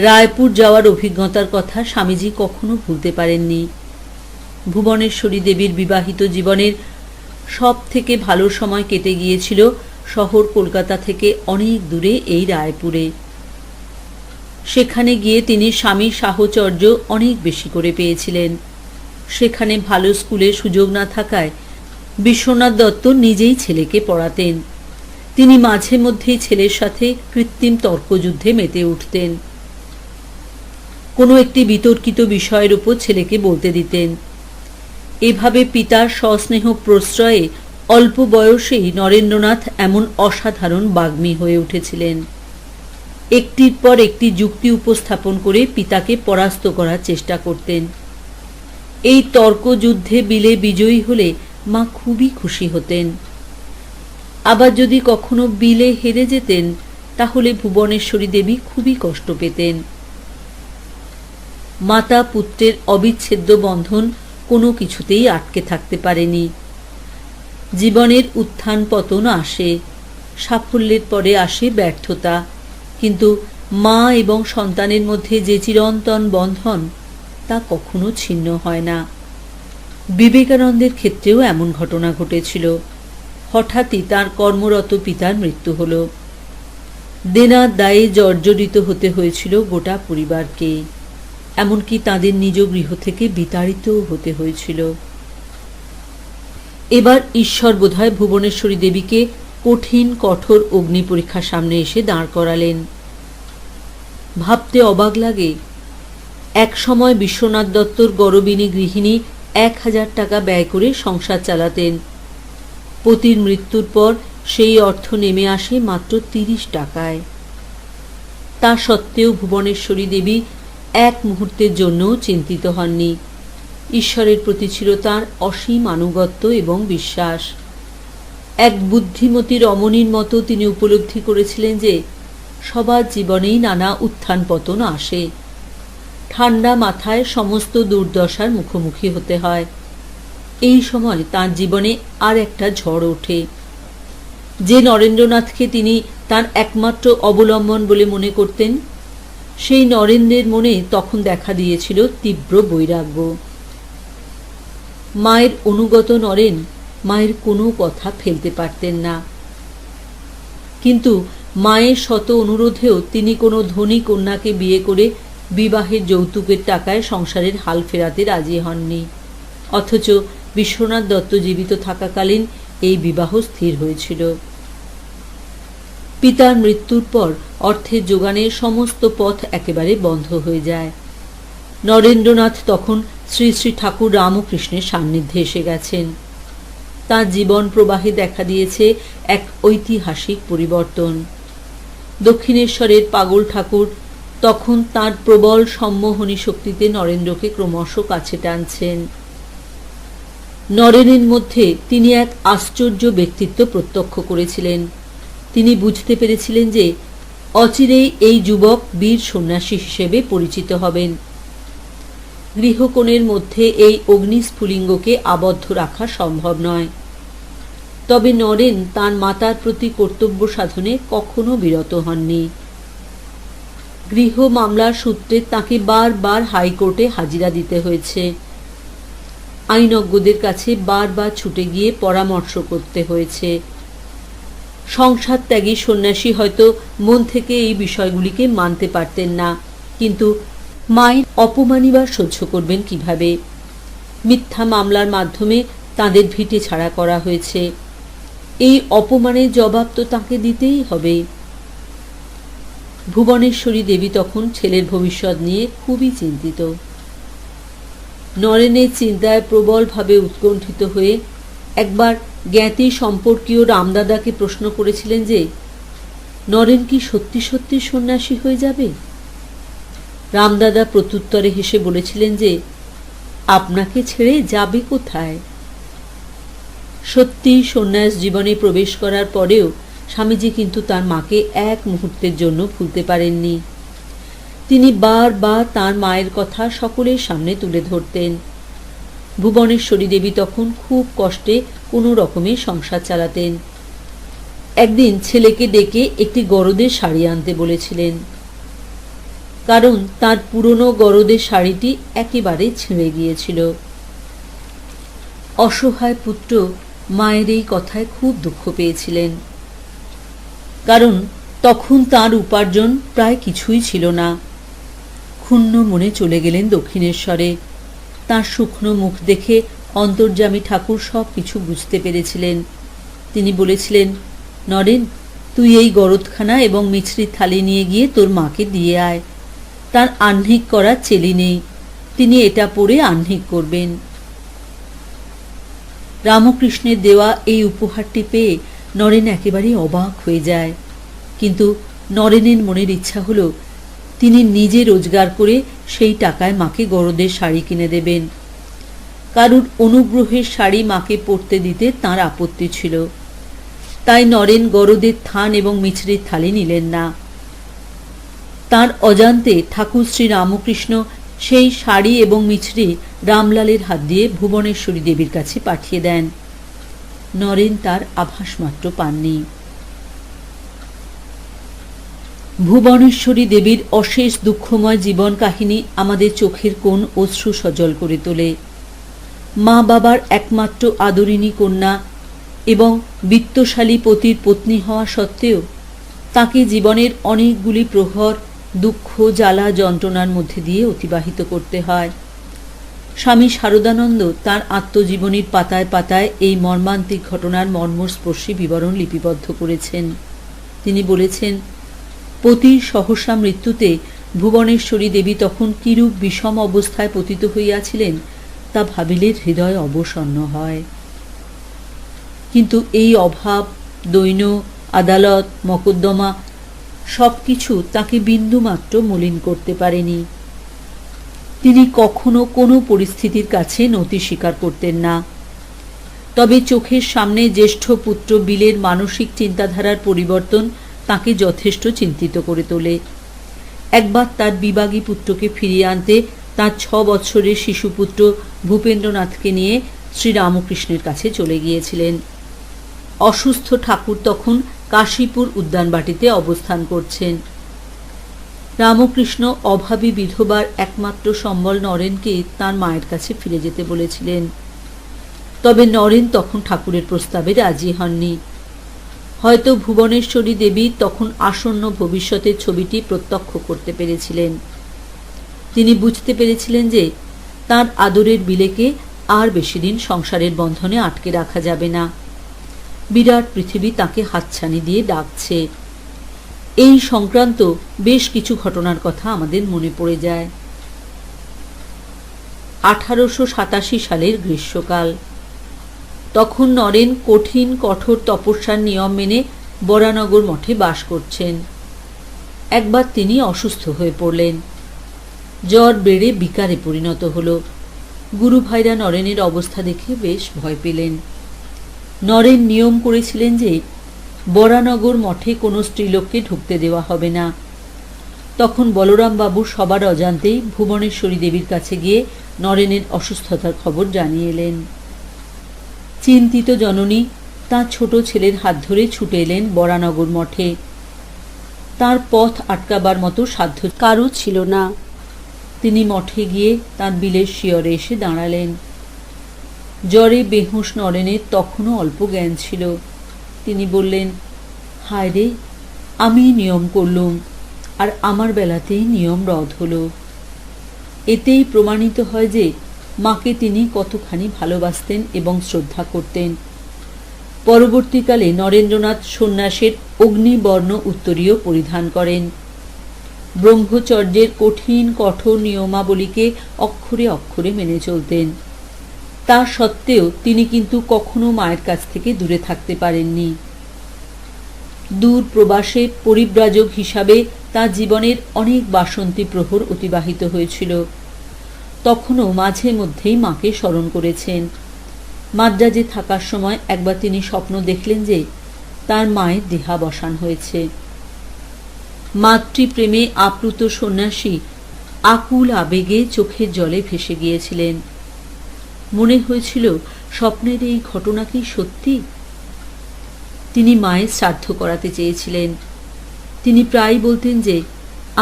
রায়পুর যাওয়ার অভিজ্ঞতার কথা স্বামীজি কখনো ভুলতে পারেননি। ভুবনেশ্বরী দেবীর বিবাহিত জীবনের সব থেকে ভালো সময় কেটে গিয়েছিল শহর কলকাতা থেকে অনেক দূরে এই রায়পুরে। সেখানে গিয়ে তিনি স্বামীর সাহচর্য অনেক বেশি করে পেয়েছিলেন। সেখানে ভালো স্কুলে সুযোগ না থাকায় বিশ্বনাথ দত্ত নিজেই ছেলেকে পড়াতেন। তিনি মাঝে মধ্যেই ছেলের সাথে কৃত্রিম তর্কযুদ্ধে মেতে উঠতেন। কোনো একটি বিতর্কিত বিষয়ের উপর ছেলেকে বলতে দিতেন। এভাবে পিতার সস্নেহ প্রশ্রয়ে অল্প বয়সেই নরেন্দ্রনাথ এমন অসাধারণ বাগ্মী হয়ে উঠেছিলেন। একটির পর একটি যুক্তি উপস্থাপন করে পিতাকে পরাস্ত করার চেষ্টা করতেন। এই তর্কযুদ্ধে বিলে বিজয়ী হলে মা খুবই খুশি হতেন। আবার যদি কখনো বিলে হেরে যেতেন তাহলে ভুবনেশ্বরী দেবী খুবই কষ্ট পেতেন। মাতা পুত্রের অবিচ্ছেদ্য বন্ধন কোনো কিছুতেই আটকে থাকতে পারেনি। জীবনের উত্থান পতন আসে, সাফল্যের পরে আসে ব্যর্থতা, কিন্তু মা এবং সন্তানের মধ্যে যে চিরন্তন বন্ধন তা কখনো ছিন্ন হয় না। বিবেকানন্দের ক্ষেত্রেও এমন ঘটনা ঘটেছিল। হঠাৎই তার কর্মরত পিতার মৃত্যু হল। দেনার দায়ে জর্জরিত হতে হয়েছিল গোটা পরিবারকে, এমনকি তাদের নিজ গৃহ থেকে বিতাড়িতও হতে হয়েছিল। এবার ঈশ্বর বোধহয় ভুবনেশ্বরী দেবীকে কঠিন কঠোর অগ্নি পরীক্ষার সামনে এসে দাঁড় করালেন। ভাবতে অবাক লাগে, এক সময় বিশ্বনাথ দত্তর গরবিনী গৃহিণী 1000 টাকা ব্যয় করে সংসার চালাতেন। পতির মৃত্যুর পর সেই অর্থ নেমে আসে মাত্র 30 টাকায়। তা সত্ত্বেও ভুবনেশ্বরী দেবী এক মুহূর্তের জন্যও চিন্তিত হননি। ঈশ্বরের প্রতি ছিল তাঁর অসীম আনুগত্য এবং বিশ্বাস। এক বুদ্ধিমতী রমণীর মতো তিনি উপলব্ধি করেছিলেন যে সবার জীবনেই নানা উত্থান পতন আসে। ঠান্ডা মাথায় সমস্ত দুর্দশার মুখোমুখি হতে হয়। এই সময় তাঁর জীবনে আর একটা ঝড় ওঠে। যে নরেন্দ্রনাথকে তিনি তাঁর একমাত্র অবলম্বন বলে মনে করতেন, সেই নরেন্দ্রের মনে তখন দেখা দিয়েছিল তীব্র বৈরাগ্য। মায়ের অনুগত নরেন মায়ের কোনো কথা ফেলতে পারতেন না, কিন্তু মায়ের শত অনুরোধেও তিনি কোনো ধনী কন্যাকে বিয়ে করে বিবাহের যৌতুকের টাকায় সংসারের হাল ফেরাতে রাজি হননি। অথচ বিশ্বনাথ দত্ত জীবিত থাকাকালীন এই বিবাহ স্থির হয়েছিল। পিতার মৃত্যুর পর অর্থের যোগানের সমস্ত পথ একেবারে বন্ধ হয়ে যায়। নরেন্দ্রনাথ তখন শ্রী শ্রী ঠাকুর রামকৃষ্ণের সান্নিধ্যে এসে গেছেন। তাঁর জীবন প্রবাহে দেখা দিয়েছে এক ঐতিহাসিক পরিবর্তন। দক্ষিণেশ্বরের পাগল ঠাকুর তখন তাঁর প্রবল সম্মোহনী শক্তিতে নরেন্দ্রকে ক্রমশ কাছে টানছেন। নরেনের মধ্যে তিনি এক আশ্চর্য ব্যক্তিত্ব প্রত্যক্ষ করেছিলেন। তিনি বুঝতে পেরেছিলেন যে অচিরেই এই যুবক বীর সন্ন্যাসী হিসেবে পরিচিত হবেন। গৃহকোণের মধ্যে এই অগ্নিস্ফুলিঙ্গকে আবদ্ধ রাখা সম্ভব নয়। তবে নরেন তাঁর মাতার প্রতি কর্তব্য সাধনে কখনো বিরত হননি। গৃহ মামলার সূত্রে তাকে বারবার হাইকোর্টে হাজিরা দিতে হয়েছে। আইনজ্ঞদের কাছে বারবার ছুটে গিয়ে পরামর্শ করতে হয়েছে। সংসার ত্যাগী সন্ন্যাসী হয়তো মন থেকে এই বিষয়গুলিকে মানতে পারতেন না, কিন্তু মায়ের অপমানই বা সহ্য করবেন কিভাবে? মিথ্যা মামলার মাধ্যমে তাঁদের ভিটে ছাড়া করা হয়েছে। এই অপমানের জবাব তো তাকে দিতেই হবে। ভুবনেশ্বরী দেবী তখন ছেলের ভবিষ্যৎ নিয়ে খুবই চিন্তিত। নরেনের চিন্তায় প্রবলভাবে উৎকণ্ঠিত হয়ে একবার জ্ঞাতি সম্পর্কীয় রামদাদাকে প্রশ্ন করেছিলেন যে নরেন কি সত্যি সত্যি সন্ন্যাসী হয়ে যাবে? রামদাদা প্রত্যুত্তরে হেসে বলেছিলেন যে আপনাকে ছেড়ে যাবে কোথায়? সত্যি সন্ন্যাস জীবনে প্রবেশ করার পরেও স্বামীজি কিন্তু তার মাকে এক মুহূর্তের জন্য ভুলতে পারেননি। তিনি বারবার তার মায়ের কথা সকলের সামনে তুলে ধরতেন। ভুবনেশ্বরী দেবী তখন খুব কষ্টে কোনো রকমে সংসার চালাতেন। একদিন ছেলেকে ডেকে একটি গরদের শাড়ি আনতে বলেছিলেন, কারণ তার পুরনো গরদের শাড়িটি একেবারে ছিঁড়ে গিয়েছিল। অসহায় পুত্র মায়ের এই কথায় খুব দুঃখ পেয়েছিলেন, কারণ তখন তার উপার্জন প্রায় কিছুই ছিল না। ক্ষুণ্ণ মনে চলে গেলেন দক্ষিণেশ্বরে। তাঁর শুকনো মুখ দেখে অন্তর্যামী ঠাকুর সব কিছু বুঝতে পেরেছিলেন। তিনি বলেছিলেন, নরেন, তুই এই গরদখানা এবং মিছরির থালি নিয়ে গিয়ে তোর মাকে দিয়ে আয়। তার আহ্নিক করার চেলি নেই, তিনি এটা পরে আহ্নিক করবেন। রামকৃষ্ণের দেওয়া এই উপহারটি পেয়ে নরেন একেবারে অবাক হয়ে যায়। কিন্তু নরেনের মনের ইচ্ছা হলো তিনি নিজে রোজগার করে সেই টাকায় মাকে গরদের শাড়ি কিনে দেবেন। কারুর অনুগ্রহের শাড়ি মাকে পরতে দিতে তাঁর আপত্তি ছিল। তাই নরেন গরদের থান এবং মিছরির থালি নিলেন না। তার অজান্তে ঠাকুর শ্রী রামকৃষ্ণ সেই শাড়ি এবং মিছরি রামলালের হাত দিয়ে ভুবনেশ্বরী দেবীর কাছে পাঠিয়ে দেন। নরেন তার আভাস মাত্র পাননি। ভুবনেশ্বরী দেবীর অশেষ দুঃখময় জীবন কাহিনী আমাদের চোখের কোণ অশ্রু সজল করে তোলে। মা বাবার একমাত্র আদরিণী কন্যা এবং বিত্তশালী পতির পত্নী হওয়া সত্ত্বেও তাকে জীবনের অনেকগুলি প্রহর দুঃখ জ্বালা যন্ত্রণার মধ্যে দিয়ে অতিবাহিত করতে হয়। স্বামী শারদানন্দ তাঁর আত্মজীবনীর পাতায় পাতায় এই মর্মান্তিক ঘটনার মর্মস্পর্শী বিবরণ লিপিবদ্ধ করেছেন। তিনি বলেছেন, পতির সহসা মৃত্যুতে ভুবনেশ্বরী দেবী তখন কিরূপ বিষম অবস্থায় পতিত হইয়াছিলেন তা ভাবিলে হৃদয় অবসন্ন হয়। কিন্তু এই অভাব, দৈন্য, আদালত, মকদ্দমা সবকিছু তাকে বিন্দুমাত্র মলিন করতে পারেনি। তিনি কখনো কোনো পরিস্থিতির কাছে নতি স্বীকার করতেন না। তবে চোখের সামনে জ্যেষ্ঠ পুত্র বিলের মানসিক চিন্তাধারার পরিবর্তন তাকে যথেষ্ট চিন্তিত করে তোলে। একবার তার বিবাগী পুত্রকে ফিরিয়ে আনতে তার 6 বৎসরের শিশুপুত্র ভূপেন্দ্রনাথকে নিয়ে শ্রীরামকৃষ্ণের কাছে চলে গিয়েছিলেন। অসুস্থ ঠাকুর তখন কাশীপুর উদ্যানবাটিতে অবস্থান করছেন। রামকৃষ্ণ অভাবী বিধবার একমাত্র সম্বল নরেনকে তার মায়ের কাছে ফিরে যেতে বলেছিলেন। তবে নরেন তখন ঠাকুরের প্রস্তাবে রাজি হননি। হয়তো ভুবনেশ্বরী দেবী তখন আসন্ন ভবিষ্যতের ছবিটি প্রত্যক্ষ করতে পেরেছিলেন। তিনি বুঝতে পেরেছিলেন যে তার আদরের বিলেকে আর বেশি দিন সংসারের বন্ধনে আটকে রাখা যাবে না। বিরাট পৃথিবী তাকে হাতছানি দিয়ে ডাকছে। এই সংক্রান্ত বেশ কিছু ঘটনার কথা আমাদের মনে পড়ে যায়। 1887 সালের গ্রীষ্মকাল। তখন নরেন কঠিন কঠোর তপস্যার নিয়ম মেনে বরানগর মঠে বাস করছেন। একবার তিনি অসুস্থ হয়ে পড়লেন। জ্বর বেড়ে বিকারে পরিণত হল। গুরু ভাইরা নরেনের অবস্থা দেখে বেশ ভয় পেলেন। নরেন নিয়ম করেছিলেন যে বরানগর মঠে কোনো স্ত্রীলোককে ঢুকতে দেওয়া হবে না। তখন বলরামবাবু সবার অজান্তেই ভুবনেশ্বরী দেবীর কাছে গিয়ে নরেনের অসুস্থতার খবর জানিয়ে এলেন। চিন্তিত জননী তাঁর ছোট ছেলের হাত ধরে ছুটে এলেন বরানগর মঠে। তার পথ আটকাবার মতো সাধ্য কারও ছিল না। তিনি মঠে গিয়ে তাঁর বিলের শিয়রে এসে দাঁড়ালেন। জ্বরে বেহুঁশ নরেনের তখনও অল্প জ্ঞান ছিল। তিনি বললেন, হায় রে, আমি নিয়ম করলুম, আর আমার বেলাতেই নিয়ম রদ হলো। এতেই প্রমাণিত হয় যে মাকে তিনি কতখানি ভালোবাসতেন এবং শ্রদ্ধা করতেন। পরবর্তীকালে নরেন্দ্রনাথ সন্ন্যাসের অগ্নিবর্ণ উত্তরীয় পরিধান করেন। ব্রহ্মচর্যের কঠিন কঠোর নিয়মাবলীকে অক্ষরে অক্ষরে মেনে চলতেন। তা সত্ত্বেও তিনি কিন্তু কখনো মায়ের কাছ থেকে দূরে থাকতে পারেননি। দূর প্রবাসে পরিব্রাজক হিসাবে তার জীবনের অনেক বাসন্তী প্রহর অতিবাহিত হয়েছিল। তখনও মাঝে মধ্যেই মাকে স্মরণ করেছেন। মাদ্রাজে থাকার সময় একবার তিনি স্বপ্ন দেখলেন যে তার মায়ের দেহাবসান হয়েছে। মাতৃপ্রেমে আপ্লুত সন্ন্যাসী আকুল আবেগে চোখের জলে ভেসে গিয়েছিলেন। মনে হয়েছিল স্বপ্নের এই ঘটনা কি সত্যি? তিনি মায়ের শ্রাদ্ধ করাতে চেয়েছিলেন। তিনি প্রায় বলতেন যে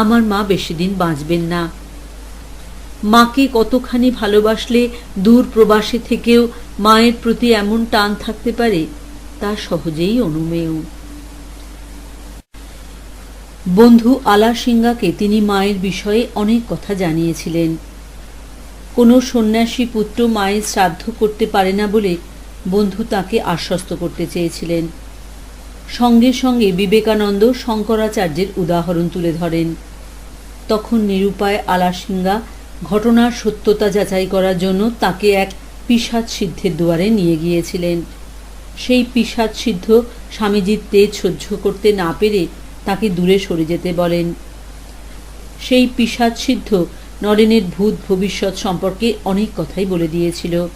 আমার মা বেশি দিন বাঁচবেন না। মাকে কতখানি ভালোবাসলে দূর প্রবাসে থেকেও মায়ের প্রতি এমন টান থাকতে পারে তা সহজেই অনুমেয়। বন্ধু আলা সিংহাকে তিনি মায়ের বিষয়ে অনেক কথা জানিয়েছিলেন। কোনো সন্ন্যাসী পুত্র মায়ের শ্রাদ্ধ করতে পারে না বলে বন্ধু তাকে আশ্বস্ত করতে চেয়েছিলেন। সঙ্গে সঙ্গে বিবেকানন্দ শঙ্করাচার্যের উদাহরণ তুলে ধরেন। তখন নিরুপায় আলা সিংহা ঘটনার সত্যতা যাচাই করার জন্য তাকে এক পিশাচ সিদ্ধের দুয়ারে নিয়ে গিয়েছিলেন। সেই পিশাচ সিদ্ধ স্বামীজির তেজ সহ্য করতে না পেরে তাকে দূরে সরে যেতে বলেন। সেই পিশাচ সিদ্ধ নরেনের ভূত ভবিষ্যৎ সম্পর্কে অনেক কথাই বলে দিয়েছিল।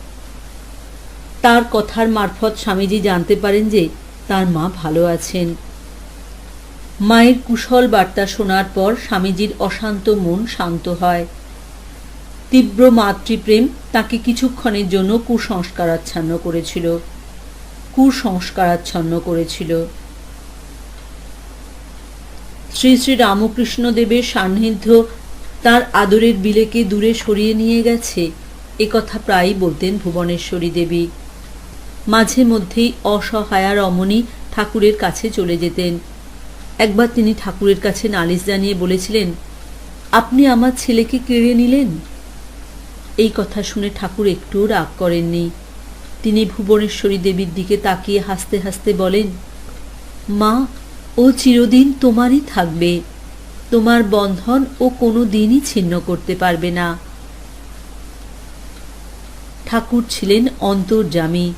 তার কথার মারফত স্বামীজি জানতে পারেন যে তার মা ভালো আছেন। মায়ের কুশল বার্তা শোনার পর স্বামীজির অশান্ত মন শান্ত হয়। তীব্র মাতৃপ্রেম তাকে কিছুক্ষণের জন্য কুসংস্কারাচ্ছন্ন করেছিল। শ্রী শ্রী রামকৃষ্ণ দেবের সান্নিধ্য তার আদরের বিলেকে দূরে সরিয়ে নিয়ে গেছে, একথা প্রায়ই বলতেন ভুবনেশ্বরী দেবী। মাঝে মধ্যেই অসহায়া রমণী ঠাকুরের কাছে চলে যেতেন। একবার তিনি ঠাকুরের কাছে নালিশ জানিয়ে বলেছিলেন, আপনি আমার ছেলেকে কেড়ে নিলেন। এই কথা শুনে ঠাকুর একটুও রাগ করেননি। তিনি ভুবনেশ্বরী দেবীর দিকে তাকিয়ে হাসতে হাসতে বলেন, মা, ও চিরদিন তোমারই থাকবে, তোমার বন্ধন ও কোনো দিনই ছিন্ন করতে পারবে না। ঠাকুর ছিলেন অন্তর্যামী।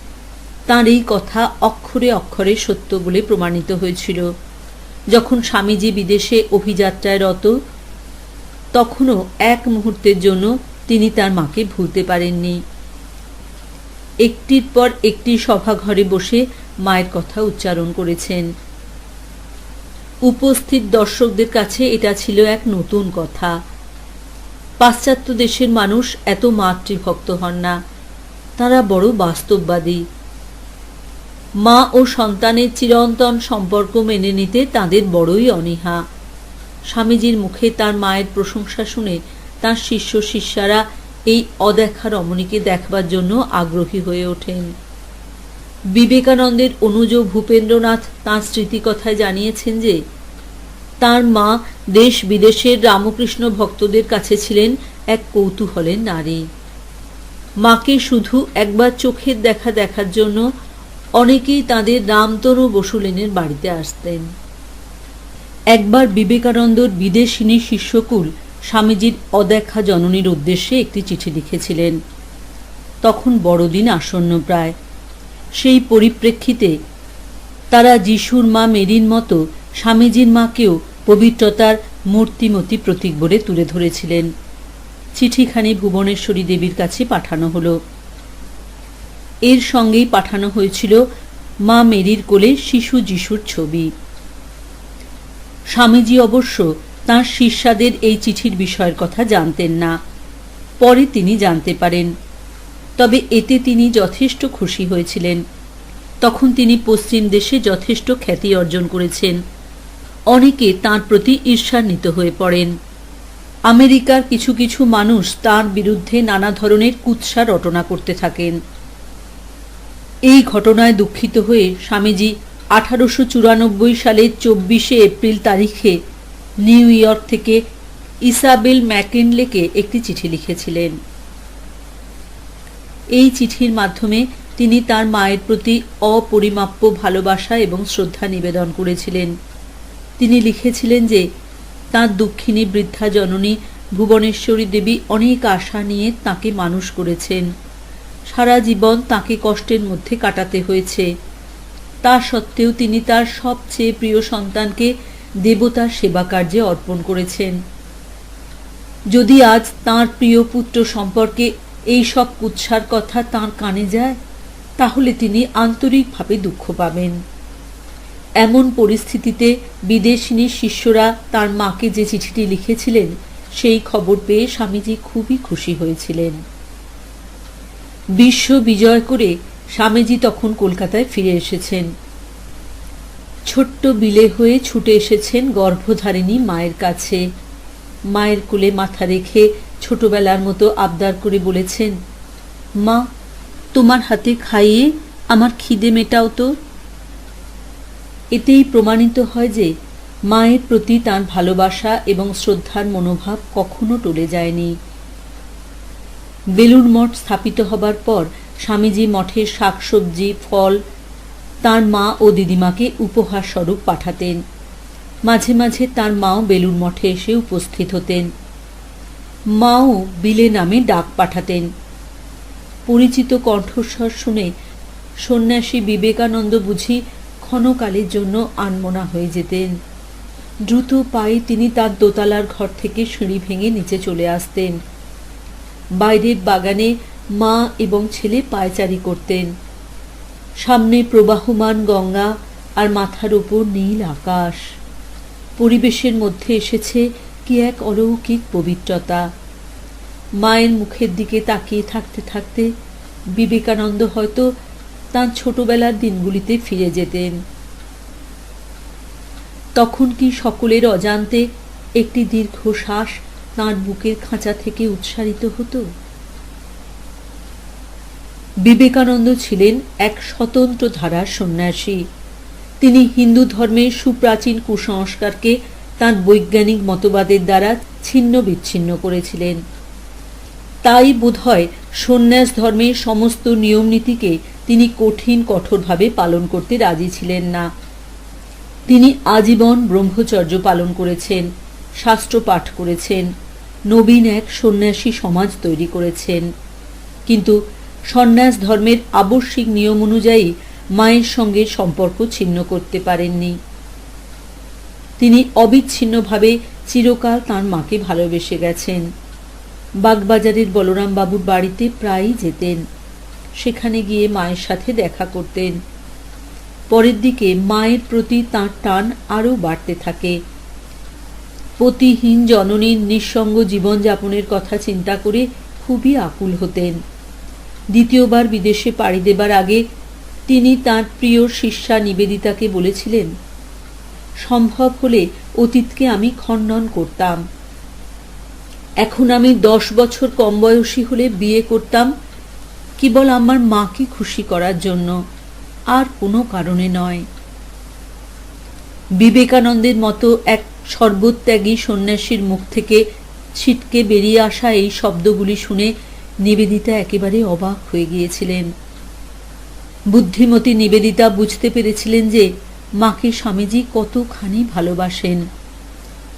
তাঁর এই কথা অক্ষরে অক্ষরে সত্য বলে প্রমাণিত হয়েছিল। যখন স্বামীজি বিদেশে অভিযাত্রায় রত, তখনও এক মুহূর্তের জন্য তিনি তার মাকে ভুলতে পারেননি। একটির পর একটি সভাঘরে বসে মায়ের কথা উচ্চারণ করেছেন। উপস্থিত দর্শকদের কাছে এটা ছিল এক নতুন কথা। পাশ্চাত্য দেশের মানুষ এত মাতৃভক্ত হন না, তারা বড় বাস্তববাদী। মা ও সন্তানের চিরন্তন সম্পর্ক মেনে নিতে তাদের বড়ই অনীহা। স্বামীজির মুখে তার মায়ের প্রশংসা শুনে তার শিষ্য শিষ্যারা এই অদেখা রমণীকে দেখবার জন্য আগ্রহী হয়ে ওঠেন। বিবেকানন্দের অনুজ ভূপেন্দ্রনাথ তাঁর স্মৃতিকথায় জানিয়েছেন যে তার মা দেশ বিদেশের রামকৃষ্ণ ভক্তদের কাছে ছিলেন এক কৌতূহলের নারী। মাকে শুধু একবার চোখের দেখা দেখার জন্য অনেকেই তাদের রামতনু বসু লেনের বাড়িতে আসতেন। একবার বিবেকানন্দর বিদেশিনী শিষ্যকুল স্বামীজির অদেখা জননীর উদ্দেশ্যে একটি চিঠি লিখেছিলেন। তখন বড়দিন আসন্ন প্রায়। সেই পরিপ্রেক্ষিতে তারা যিশুর মা মেরির মতো স্বামীজির মাকেও পবিত্রতার মূর্তিমতী প্রতীক বলে তুলে ধরেছিলেন। চিঠিখানি ভুবনেশ্বরী দেবীর কাছে পাঠানো হলো। এর সঙ্গেই পাঠানো হয়েছিল মা মেরির কোলে শিশু যিশুর ছবি। স্বামীজি অবশ্য তাঁর শিষ্যাদের এই চিঠির বিষয়ের কথা জানতেন না। পরে তিনি জানতে পারেন। তবে এতে তিনি যথেষ্ট খুশি হয়েছিলেন। তখন তিনি পশ্চিম দেশে যথেষ্ট খ্যাতি অর্জন করেছেন। অনেকে তাঁর প্রতি ঈর্ষান্বিত হয়ে পড়েন। আমেরিকার কিছু কিছু মানুষ তাঁর বিরুদ্ধে নানা ধরনের কুৎসা রটনা করতে থাকেন। এই ঘটনায় দুঃখিত হয়ে স্বামীজি 1894 সালের 24শে এপ্রিল তারিখে নিউ ইয়র্ক থেকে ইসাবেল ম্যাকিনলেকে একটি চিঠি লিখেছিলেন। এই চিঠির মাধ্যমে তিনি তার মায়ের প্রতি অপরিমাপ্য ভালোবাসা এবং শ্রদ্ধা নিবেদন করেছিলেন। তিনি লিখেছিলেন যে তাঁর দুঃখিনী বৃদ্ধা জননী ভুবনেশ্বরী দেবী অনেক আশা নিয়ে তাঁকে মানুষ করেছেন। সারা জীবন তাঁকে কষ্টের মধ্যে কাটাতে হয়েছে। তা সত্ত্বেও তিনি তার সবচেয়ে প্রিয় সন্তানকে দেবতার সেবা কার্যে অর্পণ করেছেন। যদি আজ তাঁর প্রিয় পুত্র সম্পর্কে এই সব কুৎসার কথা তাঁর কানে যায়, তাহলে তিনি আন্তরিকভাবে দুঃখ পাবেন। এমন পরিস্থিতিতে বিদেশিনী শিষ্যরা তার মাকে যে চিঠিটি লিখেছিলেন, সেই খবর পেয়ে স্বামীজি খুবই খুশি হয়েছিলেন। বিশ্ব বিজয় করে স্বামীজি তখন কলকাতায় ফিরে এসেছেন। ছোট্ট বিলে হয়ে ছুটে এসেছেন গর্ভধারিণী মায়ের কাছে। মায়ের কোলে মাথা রেখে ছোটবেলার মতো আবদার করে বলেছেন, মা, তোমার হাতে খাইয়ে আমার খিদে মেটাও তো। এতেই প্রমাণিত হয় যে মায়ের প্রতি তাঁর ভালোবাসা এবং শ্রদ্ধার মনোভাব কখনো টলে যায়নি। বেলুড় মঠ স্থাপিত হবার পর স্বামীজি মঠের শাকসবজি, ফল তাঁর মা ও দিদিমাকে উপহার স্বরূপ পাঠাতেন। মাঝে মাঝে তাঁর মাও বেলুড় মঠে এসে উপস্থিত হতেন। মাও বিলে নামে ডাক পাঠাতেন। পরিচিত কণ্ঠস্বর শুনে সন্ন্যাসী বিবেকানন্দ বুঝি ক্ষণকালের জন্য আনমনা হয়ে যেতেন। দ্রুত পায়ে তিনি তার দোতলার ঘর থেকে সিঁড়ি ভেঙে নিচে চলে আসতেন। বাইরের বাগানে মা এবং ছেলে পায়চারি করতেন। সামনে প্রবাহমান গঙ্গা আর মাথার উপর নীল আকাশ। পরিবেশের মধ্যে এসেছে কি এক অলৌকিক পবিত্রতা। মায়ের মুখের দিকে তাকিয়ে থাকতে থাকতে বিবেকানন্দ হয়তো তাঁর ছোটবেলার দিনগুলিতে ফিরে যেতেন। তখন কি সকলের অজান্তে একটি দীর্ঘশ্বাস তাঁর বুকের খাঁচা থেকে উচ্চারিত হতো? বিবেকানন্দ ছিলেন এক স্বতন্ত্র ধারার সন্ন্যাসী। তিনি হিন্দু ধর্মের সুপ্রাচীন কুসংস্কারকে তাঁর বৈজ্ঞানিক মতবাদের দ্বারা ছিন্ন বিচ্ছিন্ন করেছিলেন। তাই বোধহয় সন্ন্যাস ধর্মের সমস্ত নিয়মনীতিকে তিনি কঠোরভাবে পালন করতে রাজি ছিলেন না। তিনি আজীবন ব্রহ্মচর্য পালন করেছেন, শাস্ত্র পাঠ করেছেন, নবীন এক সন্ন্যাসী সমাজ তৈরি করেছেন। কিন্তু সন্ন্যাস ধর্মের আবশ্যিক নিয়ম অনুযায়ী মায়ের সঙ্গে সম্পর্ক ছিন্ন করতে পারেননি। তিনি অবিচ্ছিন্নভাবে চিরকাল তাঁর মাকে ভালোবেসে গেছেন। বাগবাজারের বলরাম বাবুর বাড়িতে প্রায়ই যেতেন। সেখানে গিয়ে মায়ের সাথে দেখা করতেন। পরের দিকে মায়ের প্রতি তাঁর টান আরও বাড়তে থাকে। পতিহীন জননীর নিঃসঙ্গ জীবনযাপনের কথা চিন্তা করে খুবই আকুল হতেন। দ্বিতীয়বার বিদেশে পাড়ি দেবার আগে তিনি তাঁর প্রিয় শিষ্যা নিবেদিতাকে বলেছিলেন, সম্ভব হলে অতীতকে আমি খণ্ডন করতাম। এখন আমি 10 বছর কম বয়সী হলে বিয়ে করতাম, কেবল আমার মাকে খুশি করার জন্য, আর কোনো কারণে নয়। বিবেকানন্দের মতো এক সর্বত্যাগী সন্ন্যাসীর মুখ থেকে ছিটকে বেরিয়ে আসা এই শব্দগুলি শুনে নিবেদিতা একেবারে অবাক হয়ে গিয়েছিলেন। বুদ্ধিমতী নিবেদিতা বুঝতে পেরেছিলেন যে মাকে স্বামীজি কতখানি ভালোবাসেন।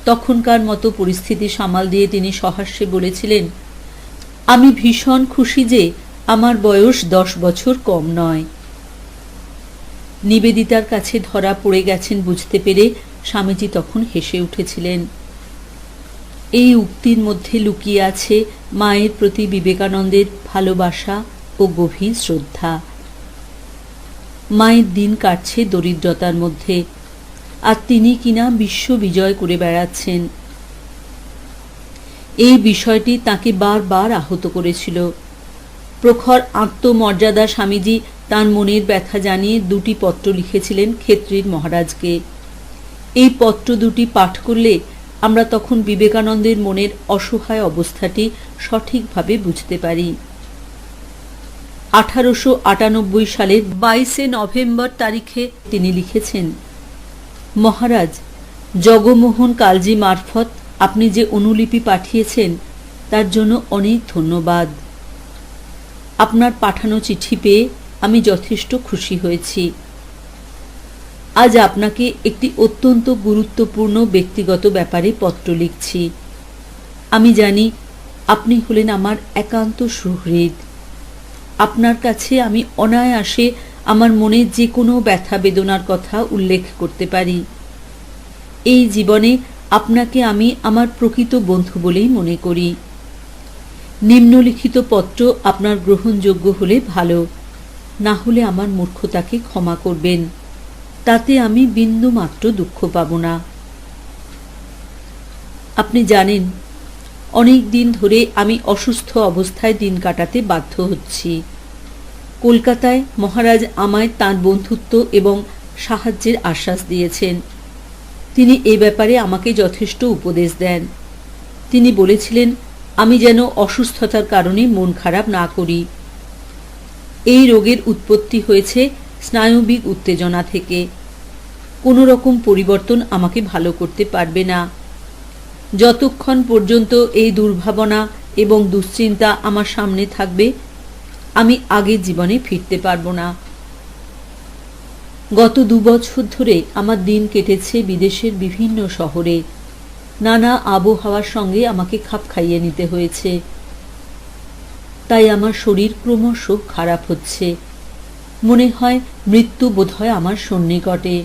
তখনকার মতো পরিস্থিতি সামাল দিয়ে তিনি সহাস্যে বলেছিলেন, আমি ভীষণ খুশি যে আমার বয়স 10 বছর কম নয়। নিবেদিতার কাছে ধরা পড়ে গেছেন বুঝতে পেরে স্বামীজি তখন হেসে উঠেছিলেন। এই উক্তির মধ্যে লুকিয়ে আছে মায়ের প্রতি বিবেকানন্দের ভালোবাসা ও গভীর শ্রদ্ধা। মায়ের দিন কাটছে দরিদ্রতার মধ্যে, আর তিনি কিনা বিশ্ব বিজয় করে বেড়াচ্ছেন। এই বিষয়টি তাকে বারবার আহত করেছিল। প্রখর আত্মমর্যাদা স্বামীজি তাঁর মনের ব্যথা জানিয়ে 2টি পত্র লিখেছিলেন ক্ষেত্রীর মহারাজকে। এই পত্র দুটি পাঠ করলে আমরা তখন বিবেকানন্দের মনের অসহায় অবস্থাটি সঠিকভাবে বুঝতে পারি। 1898 সালের 22শে নভেম্বর তারিখে তিনি লিখেছেন, মহারাজ, জগমোহন কালজি মারফত আপনি যে অনুলিপি পাঠিয়েছেন তার জন্য অনেক ধন্যবাদ। আপনার পাঠানো চিঠি পেয়ে আমি যথেষ্ট খুশি হয়েছি। আজ আপনাকে একটি অত্যন্ত গুরুত্বপূর্ণ ব্যক্তিগত ব্যাপারে পত্র লিখছি। আমি জানি আপনি হলেন আমার একান্ত সুহৃদ। আপনার কাছে আমি অনায়াসে আমার মনে যে কোনো ব্যথা বেদনার কথা উল্লেখ করতে পারি। এই জীবনে আপনাকে আমি আমার প্রকৃত বন্ধু বলেই মনে করি। নিম্নলিখিত পত্র আপনার গ্রহণযোগ্য হলে ভালো, না হলে আমার মূর্খতাকে ক্ষমা করবেন। তাতে আমি বিন্দুমাত্র দুঃখ পাব না। আপনি জানেন, অনেক দিন ধরে আমি অসুস্থ অবস্থায় দিন কাটাতে বাধ্য হচ্ছি। কলকাতায় মহারাজ আমায় তাঁর বন্ধুত্ব এবং সাহায্যের আশ্বাস দিয়েছেন। তিনি এ ব্যাপারে আমাকে যথেষ্ট উপদেশ দেন। তিনি বলেছিলেন আমি যেন অসুস্থতার কারণে মন খারাপ না করি। এই রোগের উৎপত্তি হয়েছে স্নায়বিক উত্তেজনা থেকে। কোনো রকম পরিবর্তন আমাকে ভালো করতে পারবে না। যতক্ষণ পর্যন্ত এই দুর্ভাবনা এবং দুশ্চিন্তা আমার সামনে থাকবে, আমি আগের জীবনে ফিরতে পারবো না। গত 2 বছর ধরে আমার দিন কেটেছে বিদেশের বিভিন্ন শহরে। নানা আবহাওয়ার সঙ্গে আমাকে খাপ খাইয়ে নিতে হয়েছে। তাই আমার শরীর ক্রমশ খারাপ হচ্ছে। মনে হয় মৃত্যু বোধহয় আমার সন্নিকটে।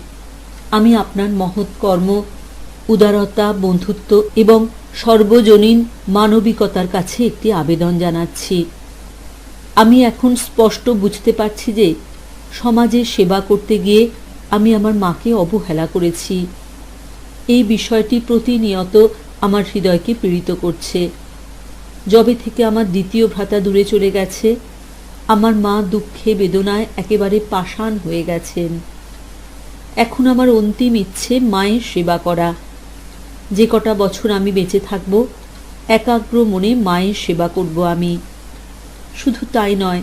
আমি আপনার মহৎ কর্ম উদারতা, বন্ধুত্ব এবং সর্বজনীন মানবিকতার কাছে একটি আবেদন জানাচ্ছি। আমি এখন স্পষ্ট বুঝতে পারছি যে সমাজের সেবা করতে গিয়ে আমি আমার মাকে অবহেলা করেছি। এই বিষয়টি প্রতিনিয়ত আমার হৃদয়কে পীড়িত করছে। যবে থেকে আমার দ্বিতীয় ভ্রাতা দূরে চলে গেছে, আমার মা দুঃখে বেদনায় একেবারে পাষাণ হয়ে গেছেন। এখন আমার অন্তিম ইচ্ছে মায়ের সেবা করা। যে কটা বছর আমি বেঁচে থাকব, একাগ্র মনে মায়ের সেবা করব আমি। শুধু তাই নয়,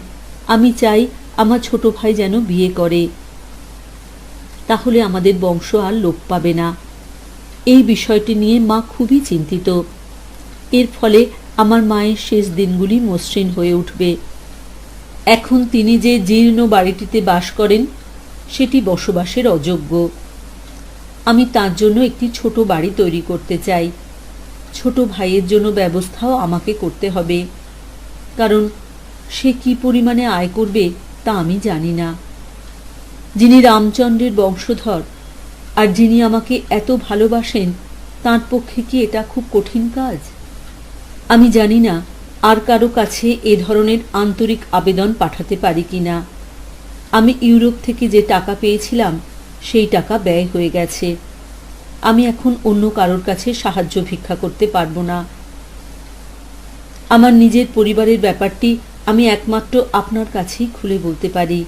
আমি চাই আমার ছোট ভাই যেন বিয়ে করে, তাহলে আমাদের বংশ আর লোপ পাবে না। এই বিষয়টি নিয়ে মা খুবই চিন্তিত। এর ফলে আমার মায়ের শেষ দিনগুলি মসৃণ হয়ে উঠবে। এখন তিনি যে জীর্ণ বাড়িটিতে বাস করেন সেটি বসবাসের অযোগ্য। আমি তার জন্য একটি ছোট বাড়ি তৈরি করতে চাই। ছোট ভাইয়ের জন্য ব্যবস্থাও আমাকে করতে হবে, কারণ সে কি পরিমাণে আয় করবে তা আমি জানি না। যিনি রামচন্দ্রের বংশধর আর যিনি আমাকে এত ভালোবাসেন, তাঁর পক্ষে কি এটা খুব কঠিন কাজ? আমি জানি না আর কারো কাছে এ ধরনের আন্তরিক আবেদন পাঠাতে পারি কিনা। আমি ইউরোপ থেকে যে টাকা পেয়েছিলাম সেই টাকা ব্যয় হয়ে গেছে। আমি এখন অন্য কারোর কাছে সাহায্য ভিক্ষা করতে পারবো না। আমার নিজের পরিবারের ব্যাপারটি আমি একমাত্র আপনার কাছেই খুলে বলতে পারি।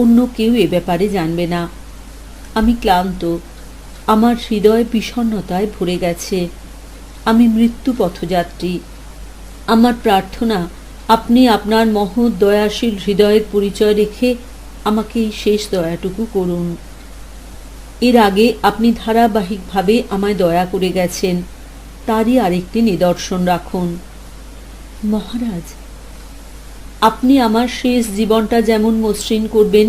অন্য কেউ এ ব্যাপারে জানবে না। আমি ক্লান্ত, আমার হৃদয় বিষণ্ণতায় ভরে গেছে। আমি মৃত্যু পথযাত্রী। আমার প্রার্থনা, আপনি আপনার মহৎ দয়াশীল হৃদয়ের পরিচয় রেখে আমাকে এই শেষ দয়াটুকু করুন। এর আগে আপনি ধারাবাহিকভাবে আমায় দয়া করে গেছেন, তারই আরেকটি নিদর্শন রাখুন। মহারাজ, আপনি আমার শেষ জীবনটা যেমন মসৃণ করবেন,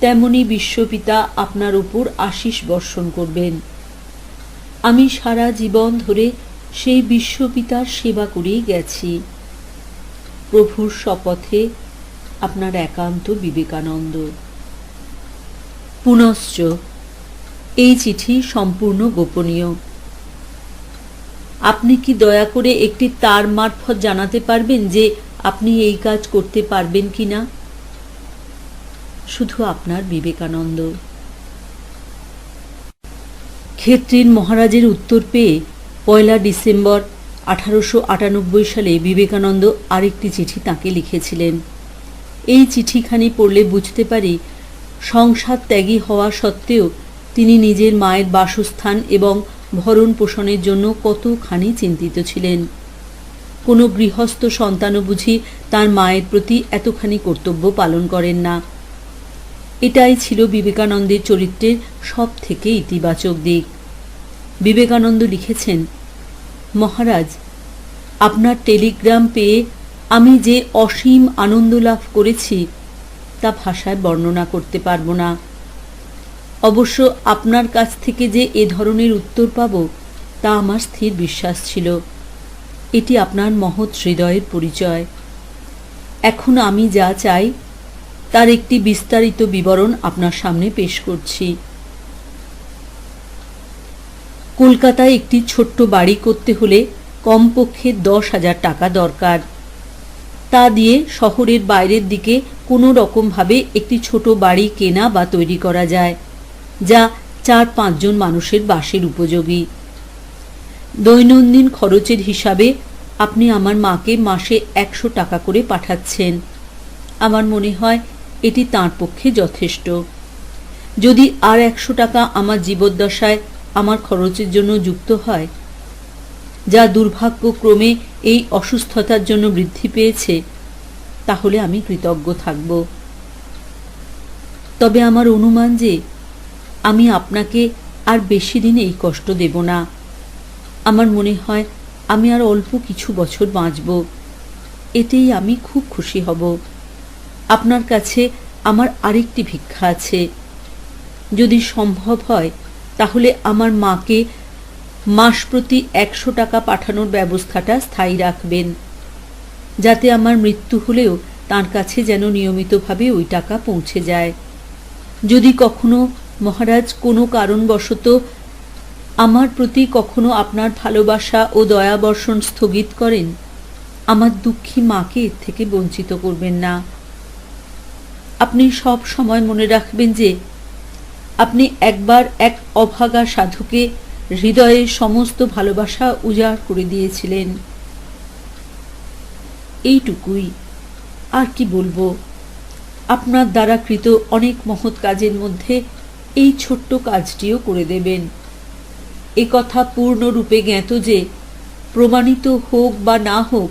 তেমনি বিশ্বপিতা আপনার উপর আশীষ বর্ষণ করবেন। আমি সারা জীবন ধরে সেই বিশ্বপিতার সেবা করেই গেছি। প্রভুর শপথে, আপনার একান্ত বিবেকানন্দ। পুনশ্চ, এই চিঠি সম্পূর্ণ গোপনীয়। আপনি কি দয়া করে একটি তার মারফত জানাতে পারবেন যে আপনি এই কাজ করতে পারবেন কিনা? শুধু আপনার বিবেকানন্দ। ক্ষেত্রীর মহারাজের উত্তর পেয়ে 1 ডিসেম্বর 1898 সালে বিবেকানন্দ আরেকটি চিঠি তাঁকে লিখেছিলেন। এই চিঠিখানি পড়লে বুঝতে পারি সংসার ত্যাগী হওয়া সত্ত্বেও তিনি নিজের মায়ের বাসস্থান এবং ভরণ পোষণের জন্য কতখানি চিন্তিত ছিলেন। কোনো গৃহস্থ সন্তানও বুঝি তার মায়ের প্রতি এতখানি কর্তব্য পালন করেন না। এটাই ছিল বিবেকানন্দের চরিত্রের সব থেকে ইতিবাচক দিক। বিবেকানন্দ লিখেছেন, মহারাজ, আপনার টেলিগ্রাম পেয়ে আমি যে অসীম আনন্দ লাভ করেছি তা ভাষায় বর্ণনা করতে পারব না। অবশ্য আপনার কাছ থেকে যে এ ধরনের উত্তর পাব তা আমার স্থির বিশ্বাস ছিল। এটি আপনার মহৎ হৃদয়ের পরিচয়। এখন আমি যা চাই তার একটি বিস্তারিত বিবরণ আপনার সামনে পেশ করছি। কলকাতায় একটি ছোট্ট বাড়ি করতে হলে কমপক্ষে 10,000 টাকা দরকার। তা দিয়ে শহরের বাইরের দিকে কোনো রকমভাবে একটি ছোট বাড়ি কেনা বা তৈরি করা যায়, যা 4-5 জন মানুষের বাসের উপযোগী। দৈনন্দিন খরচের হিসাবে আপনি আমার মাকে মাসে 100 টাকা করে পাঠাচ্ছেন। আমার মনে হয় এটি তাঁর পক্ষে যথেষ্ট। যদি আর 100 টাকা আমার জীবদ্দশায় আমার খরচের জন্য যুক্ত হয়, যা দুর্ভাগ্যক্রমে এই অসুস্থতার জন্য বৃদ্ধি পেয়েছে, তাহলে আমি কৃতজ্ঞ থাকব। তবে আমার অনুমান যে আমি আপনাকে আর বেশি দিন এই কষ্ট দেব না। আমার মনে হয় আমি আর অল্প কিছু বছর বাঁচব। এতেই আমি খুব খুশি হব। আপনার কাছে আমার আরেকটি ভিক্ষা আছে। যদি সম্ভব হয় তাহলে আমার মাকে মাস প্রতি 100 টাকা পাঠানোর ব্যবস্থাটা স্থায়ী রাখবেন, যাতে আমার মৃত্যু হলেও তার কাছে যেন নিয়মিতভাবে ওই টাকা পৌঁছে যায়। যদি কখনো মহারাজ কোনো কারণবশত আমার প্রতি কখনো আপনার ভালোবাসা ও দয়াবর্ষণ স্থগিত করেন, আমার দুঃখী মাকে এর থেকে বঞ্চিত করবেন না। আপনি সব সময় মনে রাখবেন যে আপনি একবার এক অভাগা সাধুকে হৃদয়ের সমস্ত ভালোবাসা উজাড় করে দিয়েছিলেন। এইটুকুই, আর কি বলবো। আপনার দ্বারা কৃত অনেক মহৎ কাজের মধ্যে এই ছোট্ট কাজটিও করে দেবেন। এ কথা পূর্ণরূপে জ্ঞাত যে প্রমাণিত হোক বা না হোক,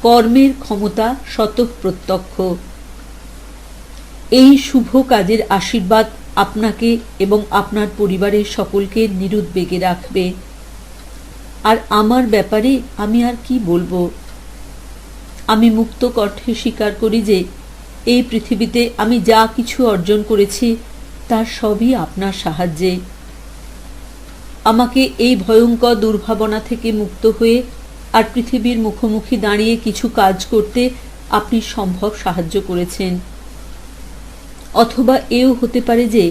কর্মের ক্ষমতা স্বতঃপ্রত্যক্ষ। এই শুভ কাজের আশীর্বাদ আপনাকে এবং আপনার পরিবারের সকলকে নিরুদ্বেগে রাখবে। আর আমার ব্যাপারে আমি আর কি বলবো। আমি মুক্ত কণ্ঠে স্বীকার করি যে এই পৃথিবীতে আমি যা কিছু অর্জন করেছি তার সবই আপনার সাহায্যে। আমাকে এই ভয়ঙ্কর দুর্ভাবনা থেকে মুক্ত হয়ে আর পৃথিবীর মুখোমুখি দাঁড়িয়ে কিছু কাজ করতে আপনি সম্ভব সাহায্য করেছেন। অথবা এও হতে পারে যে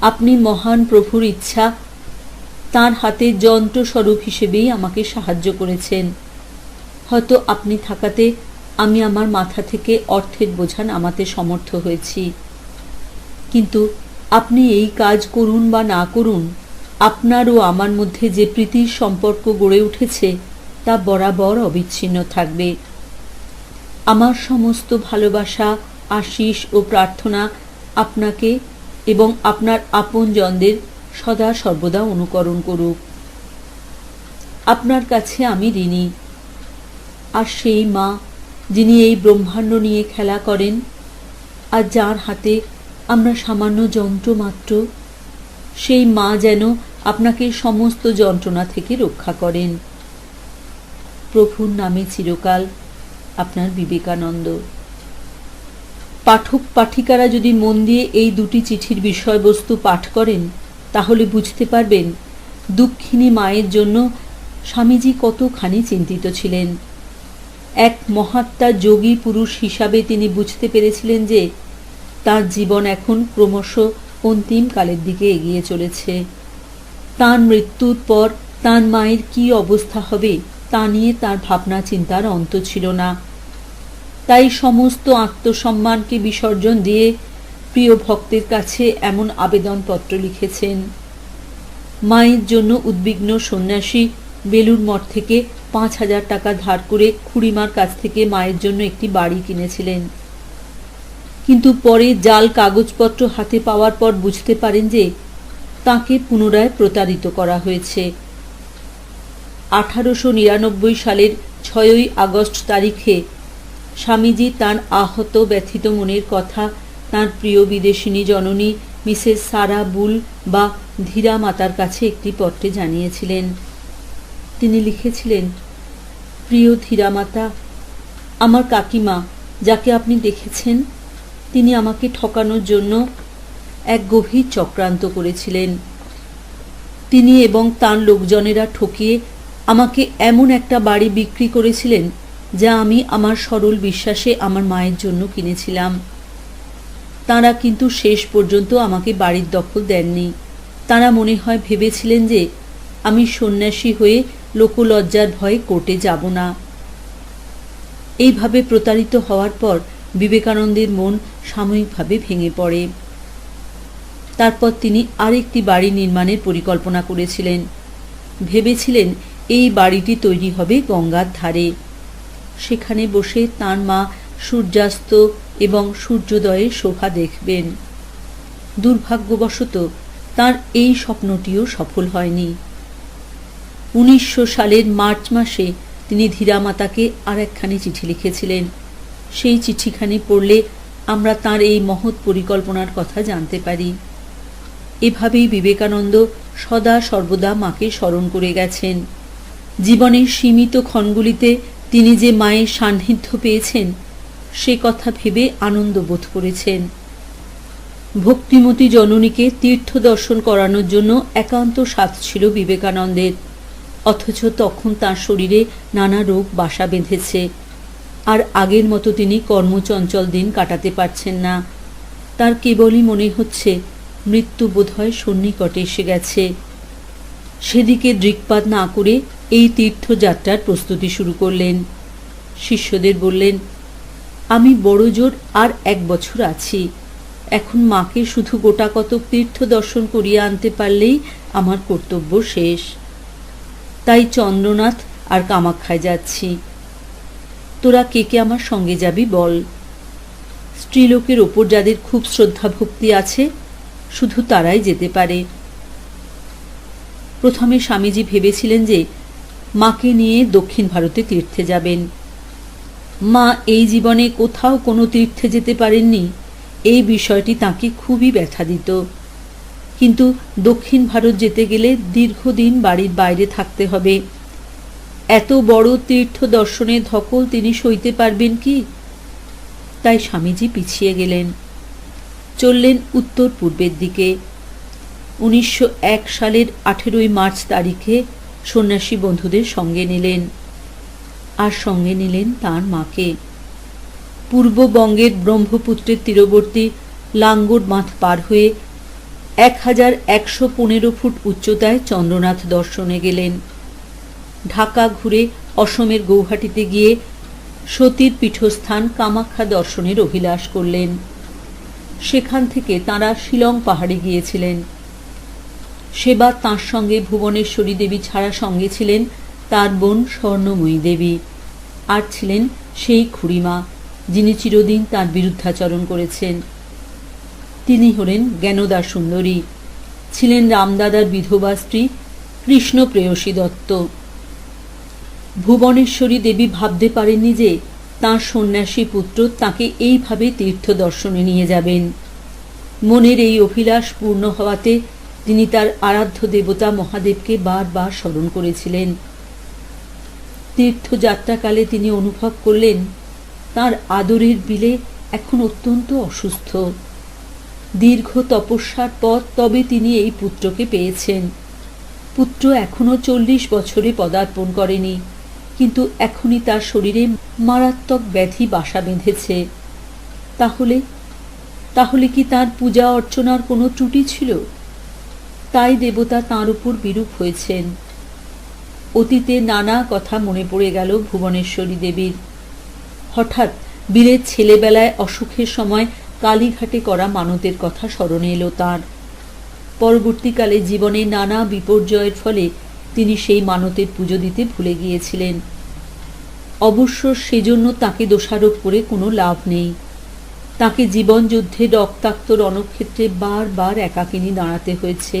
আপনি মহান প্রভুর ইচ্ছা, তাঁর হাতে যন্ত্রস্বরূপ হিসেবেই আমাকে সাহায্য করেছেন। হয়তো আপনি থাকাতে আমি আমার মাথা থেকে অর্থের বোঝা নামাতে সমর্থ হয়েছি। কিন্তু আপনি এই কাজ করুন বা না করুন, আপনার ও আমার মধ্যে যে প্রীতির সম্পর্ক গড়ে উঠেছে তা বরাবর অবিচ্ছিন্ন থাকবে। আমার সমস্ত ভালোবাসা, আশীষ ও প্রার্থনা আপনাকে এবং আপনার আপনজনদের সদা সর্বদা অনুকরণ করুক। আপনার কাছে আমি ঋণী। আর সেই মা যিনি এই ব্রহ্মাণ্ড নিয়ে খেলা করেন আর যার হাতে আমরা সামান্য যন্ত্র মাত্র, সেই মা যেন আপনাকে সমস্ত যন্ত্রণা থেকে রক্ষা করেন। প্রভুর নামে চিরকাল আপনার বিবেকানন্দ। পাঠক পাঠিকারা যদি মন দিয়ে এই দুটি চিঠির বিষয়বস্তু পাঠ করেন, তাহলে বুঝতে পারবেন দুঃখিনী মায়ের জন্য স্বামীজি কতখানি চিন্তিত ছিলেন। এক মহাত্মা যোগী পুরুষ হিসাবে তিনি বুঝতে পেরেছিলেন যে তার জীবন এখন ক্রমশ অন্তিম কালের দিকে এগিয়ে চলেছে। তার মৃত্যুর পর তার মায়ের কি অবস্থা হবে তা নিয়ে তার ভাবনা চিন্তার অন্ত ছিল না। তাই সমস্ত আত্মসম্মানকে বিসর্জন দিয়ে প্রিয় ভক্তের কাছে এমন আবেদনপত্র লিখেছেন। মায়ের জন্য উদ্বিগ্ন সন্ন্যাসী বেলুড় মঠ থেকে 5,000 টাকা ধার করে খুড়িমার কাছ থেকে মায়ের জন্য একটি বাড়ি কিনেছিলেন। কিন্তু পরে জাল কাগজপত্র হাতে পাওয়ার পর বুঝতে পারেন যে তাকে পুনরায় প্রতারিত করা হয়েছে। 1899 সালের 6ই আগস্ট তারিখে স্বামীজি তাঁর আহত ব্যথিত মনের কথা তাঁর প্রিয় বিদেশিনী জননী মিসেস সারা বুল বা ধীরা মাতার কাছে একটি পত্রে জানিয়েছিলেন। তিনি লিখেছিলেন, প্রিয় ধীরা মাতা, আমার কাকিমা যাকে আপনি দেখেছেন, তিনি আমাকে ঠকানোর জন্য এক গভীর চক্রান্ত করেছিলেন। তিনি এবং তাঁর লোকজনেরা ঠকিয়ে আমাকে এমন একটা বাড়ি বিক্রি করেছিলেন যা আমি আমার সরল বিশ্বাসে আমার মায়ের জন্য কিনেছিলাম। তাঁরা কিন্তু শেষ পর্যন্ত আমাকে বাড়ির দখল দেননি। তাঁরা মনে হয় ভেবেছিলেন যে আমি সন্ন্যাসী হয়ে লোকলজ্জার ভয়ে কোর্টে যাব না। এইভাবে প্রতারিত হওয়ার পর বিবেকানন্দের মন সাময়িকভাবে ভেঙে পড়ে। তারপর তিনি আরেকটি বাড়ি নির্মাণের পরিকল্পনা করেছিলেন। ভেবেছিলেন এই বাড়িটি তৈরি হবে গঙ্গার ধারে। সেখানে বসে তাঁর মা সূর্যাস্ত এবং সূর্যোদয়ের শোভা দেখবেন। দুর্ভাগ্যবশত তাঁর এই স্বপ্নটিও সফল হয়নি। 1900 সালের মার্চ মাসে তিনি ধীরামাতাকে আর একখানি চিঠি লিখেছিলেন। সেই চিঠিখানি পড়লে আমরা তাঁর এই মহৎ পরিকল্পনার কথা জানতে পারি। এভাবেই বিবেকানন্দ সদা সর্বদা মাকে স্মরণ করে গেছেন। জীবনের সীমিত ক্ষণগুলিতে তিনি যে মায়ের সান্নিধ্য পেয়েছেন সে কথা ভেবে আনন্দ বোধ করেছেন। ভক্তিমতী জননীকে তীর্থ দর্শন করানোর জন্য একান্ত সাধ ছিল বিবেকানন্দের। অথচ তখন তাঁর শরীরে নানা রোগ বাসা বেঁধেছে, আর আগের মতো তিনি কর্মচঞ্চল দিন কাটাতে পারছেন না। তার কেবলই মনে হচ্ছে মৃত্যু বোধহয় সন্নিকটে এসে গেছে। সেদিকে দৃকপাত না করে এই তীর্থযাত্রার প্রস্তুতি শুরু করলেন। শিষ্যদের বললেন, আমি বড় জোর আর 1 বছর আছি, এখন মাকে শুধু গোটা কতক তীর্থ দর্শন করিয়ে আনতে পারলেই আমার কর্তব্য শেষ। তাই চন্দ্রনাথ আর কামাখ্যায় যাচ্ছি। তোরা কে কে আমার সঙ্গে যাবি বল। স্ত্রীলোকের ওপর যাদের খুব শ্রদ্ধা ভক্তি আছে শুধু তারাই যেতে পারে। প্রথমে স্বামীজি ভেবেছিলেন যে মাকে নিয়ে দক্ষিণ ভারতে তীর্থে যাবেন। মা এই জীবনে কোথাও কোনো তীর্থে যেতে পারেননি, এই বিষয়টি তাঁকে খুবই ব্যথা দিত। কিন্তু দক্ষিণ ভারত যেতে গেলে দীর্ঘদিন বাড়ির বাইরে থাকতে হবে। এত বড় তীর্থ দর্শনের ধকল তিনি সইতে পারবেন কি? তাই স্বামীজি পিছিয়ে গেলেন, চললেন উত্তর পূর্বের দিকে। 1901 সালের 18 মার্চ তারিখে সন্ন্যাসী বন্ধুদের সঙ্গে নিলেন, আর সঙ্গে নিলেন তাঁর মাকে। পূর্ববঙ্গের ব্রহ্মপুত্রের তীরবর্তী লাঙ্গর বাঁধ পার হয়ে 1115 ফুট উচ্চতায় চন্দ্রনাথ দর্শনে গেলেন। ঢাকা ঘুরে অসমের গৌহাটিতে গিয়ে সতীর পীঠস্থান কামাখ্যা দর্শনের অভিলাষ করলেন। সেখান থেকে তাঁরা শিলং পাহাড়ে গিয়েছিলেন। সেবার তাঁর সঙ্গে ভুবনেশ্বরী দেবী ছাড়া সঙ্গে ছিলেন তার বোন স্বর্ণময়ী দেবী, আর ছিলেন সেই খুড়িমা যিনি চিরদিন তাঁর বিরুদ্ধাচরণ করেছেন। তিনি হলেন জ্ঞানদা সুন্দরী, ছিলেন রামদাদার বিধবা স্ত্রী কৃষ্ণ প্রেয়সী দত্ত। ভুবনেশ্বরী দেবী ভাবতে পারেননি যে তাঁর সন্ন্যাসী পুত্র তাঁকে এইভাবে তীর্থ দর্শনে নিয়ে যাবেন। মনের এই অভিলাষ পূর্ণ হওয়াতে তিনি তার আরাধ্য দেবতা মহাদেবকে বারবার স্মরণ করেছিলেন। তীর্থযাত্রাকালে তিনি অনুভব করলেন তাঁর আদরের বিলে এখন অত্যন্ত অসুস্থ। দীর্ঘ তপস্যার পর তবে তিনি এই পুত্রকে পেয়েছেন। পুত্র এখনো 40 বছরে পদার্পণ করেনি, কিন্তু এখনই তার শরীরে মারাত্মক ব্যাধি বাসা বেঁধেছে। তাহলে কি তার পূজা অর্চনার কোনো ত্রুটি ছিল? তাই দেবতা তাঁর উপর বিরূপ হয়েছেন। অতীতে নানা কথা মনে পড়ে গেল ভুবনেশ্বরী দেবীর। হঠাৎ বীরের ছেলেবেলায় অসুখের সময় কালীঘাটে করা মানতের কথা স্মরণে এলো তাঁর। পরবর্তীকালে জীবনে নানা বিপর্যয়ের ফলে তিনি সেই মানতের পুজো দিতে ভুলে গিয়েছিলেন। অবশ্য সেজন্য তাকে দোষারোপ করে কোনো লাভ নেই। তাকে জীবনযুদ্ধে রক্তাক্ত রণক্ষেত্রে বারবার একাকিনী দাঁড়াতে হয়েছে।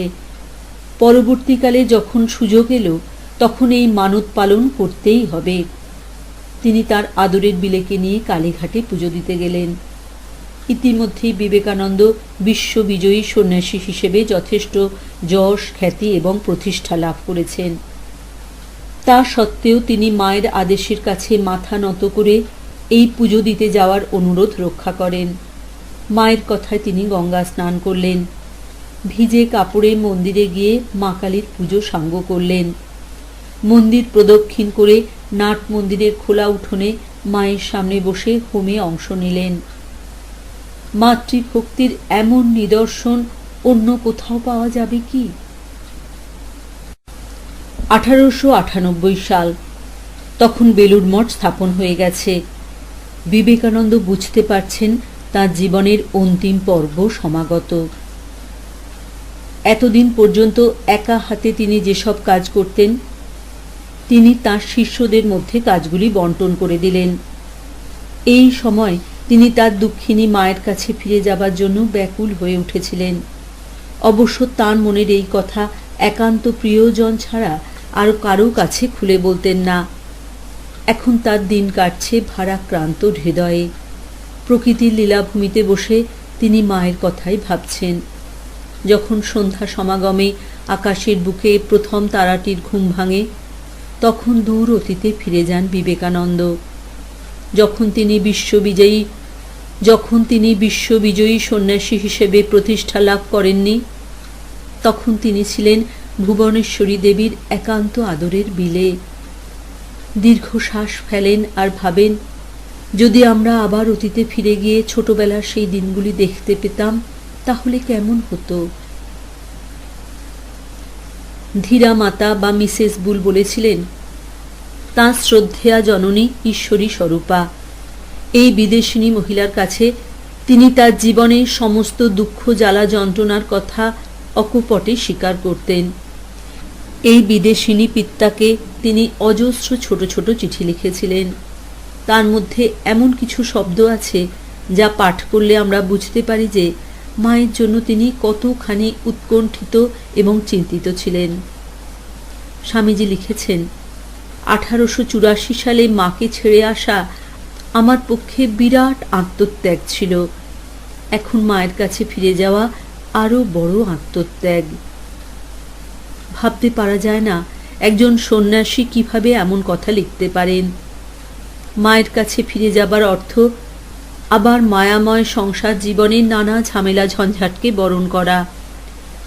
পরবর্তীকালে যখন সুযোগ এলো তখন এই মানত পালন করতেই হবে। তিনি তার আদরের বিলেকে নিয়ে কালীঘাটে পুজো দিতে গেলেন। ইতিমধ্যেই বিবেকানন্দ বিশ্ববিজয়ী সন্ন্যাসী হিসেবে যথেষ্ট যশ, খ্যাতি এবং প্রতিষ্ঠা লাভ করেছেন। তা সত্ত্বেও তিনি মায়ের আদেশের কাছে মাথা নত করে এই পুজো দিতে যাওয়ার অনুরোধ রক্ষা করেন। মায়ের কথায় তিনি গঙ্গা স্নান করলেন। ভিজে কাপড়ে মন্দিরে গিয়ে মা কালীর পুজো সাঙ্গ করলেন। মন্দির প্রদক্ষিণ করে নাট মন্দিরের খোলা উঠোনে মায়ের সামনে বসে হোমে অংশ নিলেন। মাতৃভক্তির এমন নিদর্শন অন্য কোথাও পাওয়া যাবে কি? 1898 সাল, তখন বেলুড় মঠ স্থাপন হয়ে গেছে। বিবেকানন্দ বুঝতে পারছেন তাঁর জীবনের অন্তিম পর্ব সমাগত। এতদিন পর্যন্ত একা হাতে তিনি যেসব কাজ করতেন, তিনি তাঁর শিষ্যদের মধ্যে কাজগুলি বন্টন করে দিলেন। এই সময় তিনি তার দুঃখিনী মায়ের কাছে ফিরে যাবার জন্য ব্যাকুল হয়ে উঠেছিলেন। অবশ্য তাঁর মনের এই কথা একান্ত প্রিয়জন ছাড়া আর কারো কাছে খুলে বলতেন না। এখন তার দিন কাটছে ভারাক্রান্ত হৃদয়ে। প্রকৃতির লীলাভূমিতে বসে তিনি মায়ের কথাই ভাবছেন। যখন সন্ধ্যা সমাগমে আকাশের বুকে প্রথম তারাটির ঘুম ভাঙে, তখন দূর অতীতে ফিরে যান বিবেকানন্দ। যখন তিনি বিশ্ববিজয়ী সন্ন্যাসী হিসেবে প্রতিষ্ঠা লাভ করেননি, তখন তিনি ছিলেন ভুবনেশ্বরী দেবীর একান্ত আদরের বিলে। দীর্ঘশ্বাস ফেলেন আর ভাবেন, যদি আমরা আবার অতীতে ফিরে গিয়ে ছোটবেলার সেই দিনগুলি দেখতে পেতাম তাহলে কেমন হতো। ধীরা মাতা বা মিসেস বুল বলেছিলেন, তাঁর শ্রদ্ধেয়া জননী ঈশ্বরী স্বরূপা। এই বিদেশিনী মহিলার কাছে তিনি তার জীবনের সমস্ত দুঃখ জ্বালা যন্ত্রণার কথা অকপটে স্বীকার করতেন। এই বিদেশিনী পিত্তাকে তিনি অজস্র ছোট ছোট চিঠি লিখেছিলেন। তার মধ্যে এমন কিছু শব্দ আছে যা পাঠ করলে আমরা বুঝতে পারি যে মায়ের জন্য তিনি কতখানি উৎকণ্ঠিত এবং চিন্তিত ছিলেন। স্বামীজি লিখেছেন, 1884 সালে মাকে ছেড়ে আসা আমার পক্ষে বিরাট আত্মত্যাগ ছিল। এখন মায়ের কাছে ফিরে যাওয়া আরো বড় আত্মত্যাগ। ভাবতে পারা যায় না একজন সন্ন্যাসী কিভাবে এমন কথা লিখতে পারেন। মায়ের কাছে ফিরে যাবার অর্থ আবার মায়াময় সংসার জীবনের নানা ঝামেলা ঝঞ্ঝাটকে বরণ করা।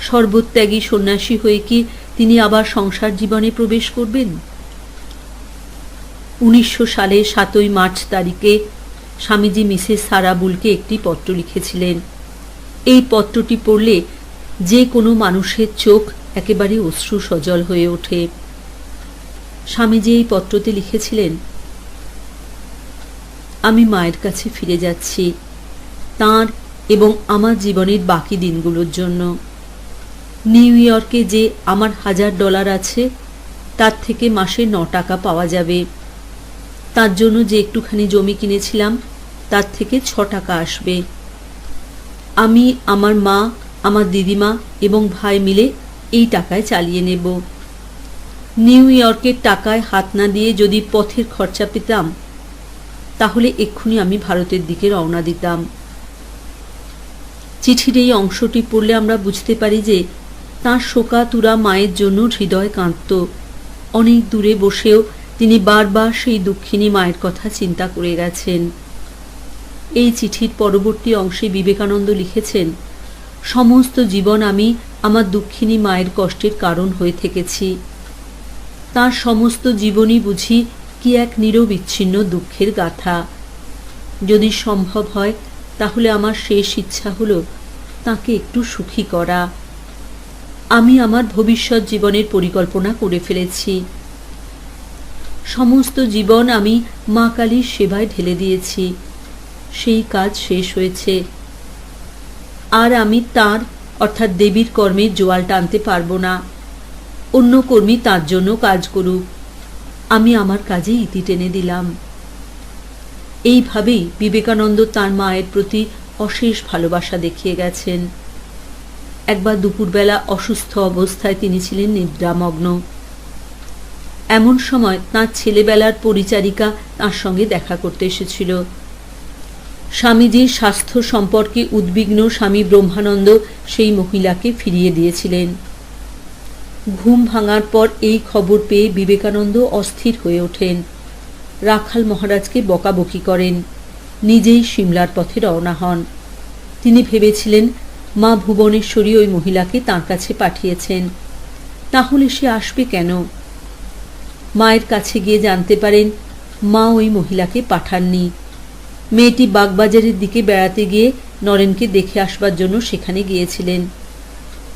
সর্বত্যাগী সন্ন্যাসী হয়ে কি তিনি আবার সংসার জীবনে প্রবেশ করবেন? 1900 সালের 7 মার্চ তারিখে স্বামীজি মিসেস সারা বুলকে একটি পত্র লিখেছিলেন। এই পত্রটি পড়লে যে কোনো মানুষের চোখ একেবারে অশ্রু সজল হয়ে ওঠে। স্বামীজি এই পত্রতে লিখেছিলেন, আমি মায়ের কাছে ফিরে যাচ্ছি তাঁর এবং আমার জীবনের বাকি দিনগুলোর জন্য। নিউ ইয়র্কে যে আমার $1000 আছে তার থেকে মাসে 9 টাকা পাওয়া যাবে। তার জন্য যে একটুখানি জমি কিনেছিলাম তার থেকে 6 টাকা আসবে। আমি, আমার মা, আমার দিদিমা এবং ভাই মিলে এই টাকায় চালিয়ে নেব। নিউ ইয়র্কের টাকায় হাত না দিয়ে যদি পথের খরচা পেতাম তাহলে এক্ষুনি আমি ভারতের দিকে রওনা দিতাম। চিঠির এই অংশটি পড়লে আমরা বুঝতে পারি যে তাঁর শোকাতুরা মায়ের জন্য হৃদয় কাঁদত। অনেক দূরে বসেও তিনি বারবার সেই দুঃখিনী মায়ের কথা চিন্তা করে গেছেন। এই চিঠির পরবর্তী অংশে বিবেকানন্দ লিখেছেন, সমস্ত জীবন আমি আমার দুঃখিনী মায়ের কষ্টের কারণ হয়ে থেকেছি। তার সমস্ত জীবনই বুঝি কি এক নিরবিচ্ছিন্ন দুঃখের গাথা। যদি সম্ভব হয় তাহলে আমার শেষ ইচ্ছা হলো তাকে একটু সুখী করা। আমি আমার ভবিষ্যৎ জীবনের পরিকল্পনা করে ফেলেছি। সমস্ত জীবন আমি মা কালীর সেবায় ঢেলে দিয়েছি। সেই কাজ শেষ হয়েছে। আর আমি তার অর্থাৎ দেবীর কর্মের জোয়াল টানতে পারবো না। অন্য কর্মী তার জন্য কাজ করুক, আমি আমার কাজে ইতি টেনে দিলাম। এইভাবেই বিবেকানন্দ তাঁর মায়ের প্রতি অশেষ ভালোবাসা দেখিয়ে গেছেন। একবার দুপুরবেলা অসুস্থ অবস্থায় তিনি ছিলেন নিদ্রামগ্ন। এমন সময় তাঁর ছেলেবেলার পরিচারিকা তাঁর সঙ্গে দেখা করতে এসেছিল। স্বামীজির স্বাস্থ্য সম্পর্কে উদ্বিগ্ন স্বামী ব্রহ্মানন্দ সেই মহিলাকে ফিরিয়ে দিয়েছিলেন। ঘুম ভাঙার পর এই খবর পেয়ে বিবেকানন্দ অস্থির হয়ে ওঠেন। রাখাল মহারাজকে বকাবকি করেন, নিজেই সিমলার পথে রওনা হন। তিনি ভেবেছিলেন মা ভুবনেশ্বরী ওই মহিলাকে তাঁর কাছে পাঠিয়েছেন, তাহলে সে আসবে কেন? মায়ের কাছে গিয়ে জানতে পারেন মা ওই মহিলাকে পাঠাননি। মেয়েটি বাগবাজারের দিকে বেড়াতে গিয়ে নরেনকে দেখে আসবার জন্য সেখানে গিয়েছিলেন।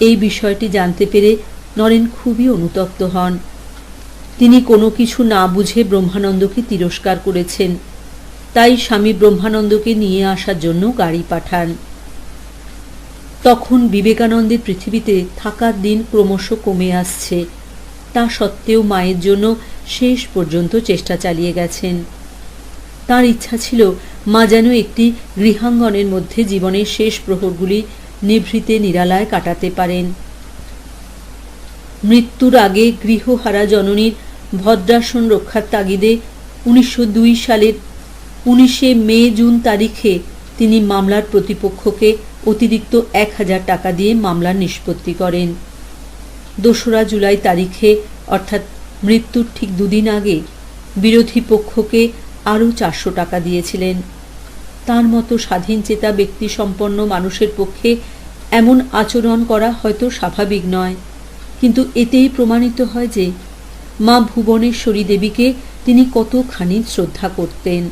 এই বিষয়টি জানতে পেরে নরেন খুবই অনুতপ্ত হন। তিনি কোনো কিছু না বুঝে ব্রহ্মানন্দকে তিরস্কার করেছেন, তাই স্বামী ব্রহ্মানন্দকে নিয়ে আসার জন্য গাড়ি পাঠান। তখন বিবেকানন্দের পৃথিবীতে থাকার দিন ক্রমশ কমে আসছে। তা সত্ত্বেও মায়ের জন্য শেষ পর্যন্ত চেষ্টা চালিয়ে গেছেন। তার ইচ্ছা ছিল মা যেন একটি গৃহাঙ্গনের মধ্যে জীবনের শেষ প্রহরগুলি নিভৃতে নিরালায় কাটাতে পারেন। মৃত্যুর আগে গৃহহারা জননীর ভদ্রাসন রক্ষার তাগিদে 1902 সালের 19 মে জুন তারিখে তিনি মামলার প্রতিপক্ষকে অতিরিক্ত 1000 টাকা দিয়ে মামলার নিষ্পত্তি করেন। 2 জুলাই তারিখে অর্থাৎ মৃত্যুর ঠিক 2 দিন আগে বিরোধী পক্ষকে আরও 400 টাকা দিয়েছিলেন। তার মতো স্বাধীনচেতা ব্যক্তি সম্পন্ন মানুষের পক্ষে এমন আচরণ করা হয়তো স্বাভাবিক নয়, কিন্তু এতেই প্রমাণিত হয় যে মা ভুবনেশ্বরী দেবীকে তিনি কতখানি শ্রদ্ধা করতেন।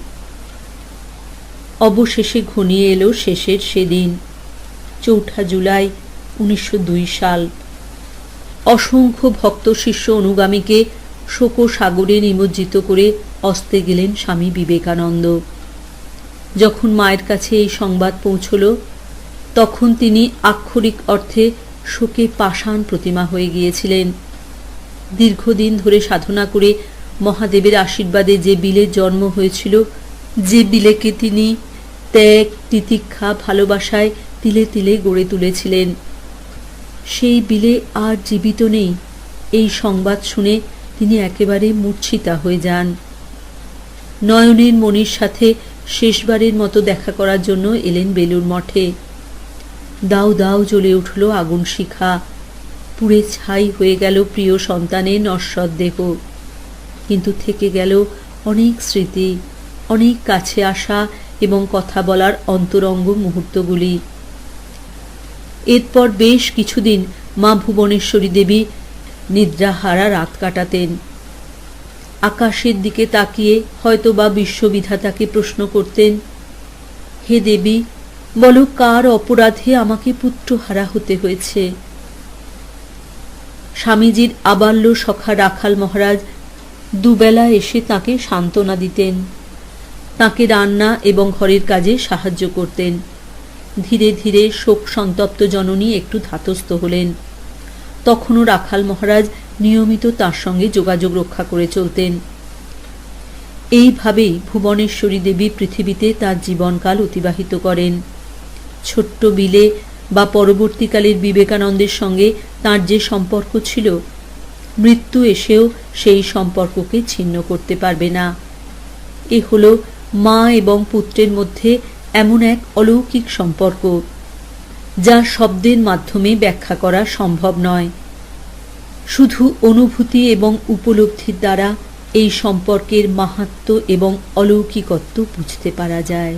অবশেষে ঘনিয়ে এলো শেষের সেদিন, 4 জুলাই 1902 সাল। অসংখ্য ভক্ত শিষ্য অনুগামীকে শোকসাগরে নিমজ্জিত করে অস্তে গেলেন স্বামী বিবেকানন্দ। যখন মায়ের কাছে এই সংবাদ পৌঁছল, তখন তিনি আক্ষরিক অর্থে শোকে পাষাণ প্রতিমা হয়ে গিয়েছিলেন। দীর্ঘদিন ধরে সাধনা করে মহাদেবের আশীর্বাদে যে বিলে জন্ম হয়েছিল, যে বিলেকে তিনি ত্যাগ, তিতিক্ষা, ভালোবাসায় তিলে তিলে গড়ে তুলেছিলেন, সেই বিলে আর জীবিত নেই। এই সংবাদ শুনে তিনি একেবারে মূর্ছিতা হয়ে যান। নয়নের মণির সাথে শেষবারের মতো দেখা করার জন্য এলেন বেলুড় মঠে। দাউ দাউ জ্বলে উঠল আগুন শিখা, পুড়ে ছাই হয়ে গেল প্রিয় সন্তানের নশ্বর দেহ, কিন্তু থেকে গেল অনেক স্মৃতি, অনেক কাছে আসা এবং কথা বলার অন্তরঙ্গ মুহূর্তগুলি। এরপর বেশ কিছুদিন মা ভুবনেশ্বরী দেবী নিদ্রাহারা রাত কাটাতেন। আকাশের দিকে তাকিয়ে হয়তোবা বিশ্ববিধাতাকে প্রশ্ন করতেন, হে দেবী, বলো কার অপরাধে আমাকে পুত্রহারা হতে হয়েছে। স্বামীজির আবাল্য সখা রাখাল মহারাজ দুবেলা এসে তাকে সান্ত্বনা দিতেন, তাকে রান্না এবং ঘরের কাজে সাহায্য করতেন। ধীরে ধীরে শোক সন্তপ্ত জননী একটু ধাতস্থ হলেন। তখনও রাখাল মহারাজ নিয়মিত তার সঙ্গে যোগাযোগ রক্ষা করে চলতেন। এইভাবেই ভুবনেশ্বরী দেবী পৃথিবীতে তার জীবনকাল অতিবাহিত করেন। ছোট্ট বিলে বা পরবর্তীকালের বিবেকানন্দের সঙ্গে তার যে সম্পর্ক ছিল, মৃত্যু এসেও সেই সম্পর্ককে ছিন্ন করতে পারবে না। এ হল মা এবং পুত্রের মধ্যে এমন এক অলৌকিক সম্পর্ক, যা শব্দের মাধ্যমে ব্যাখ্যা করা সম্ভব নয়। শুধু অনুভূতি এবং উপলব্ধির দ্বারা এই সম্পর্কের মাহাত্ম্য এবং অলৌকিকত্ব বুঝতে পারা যায়।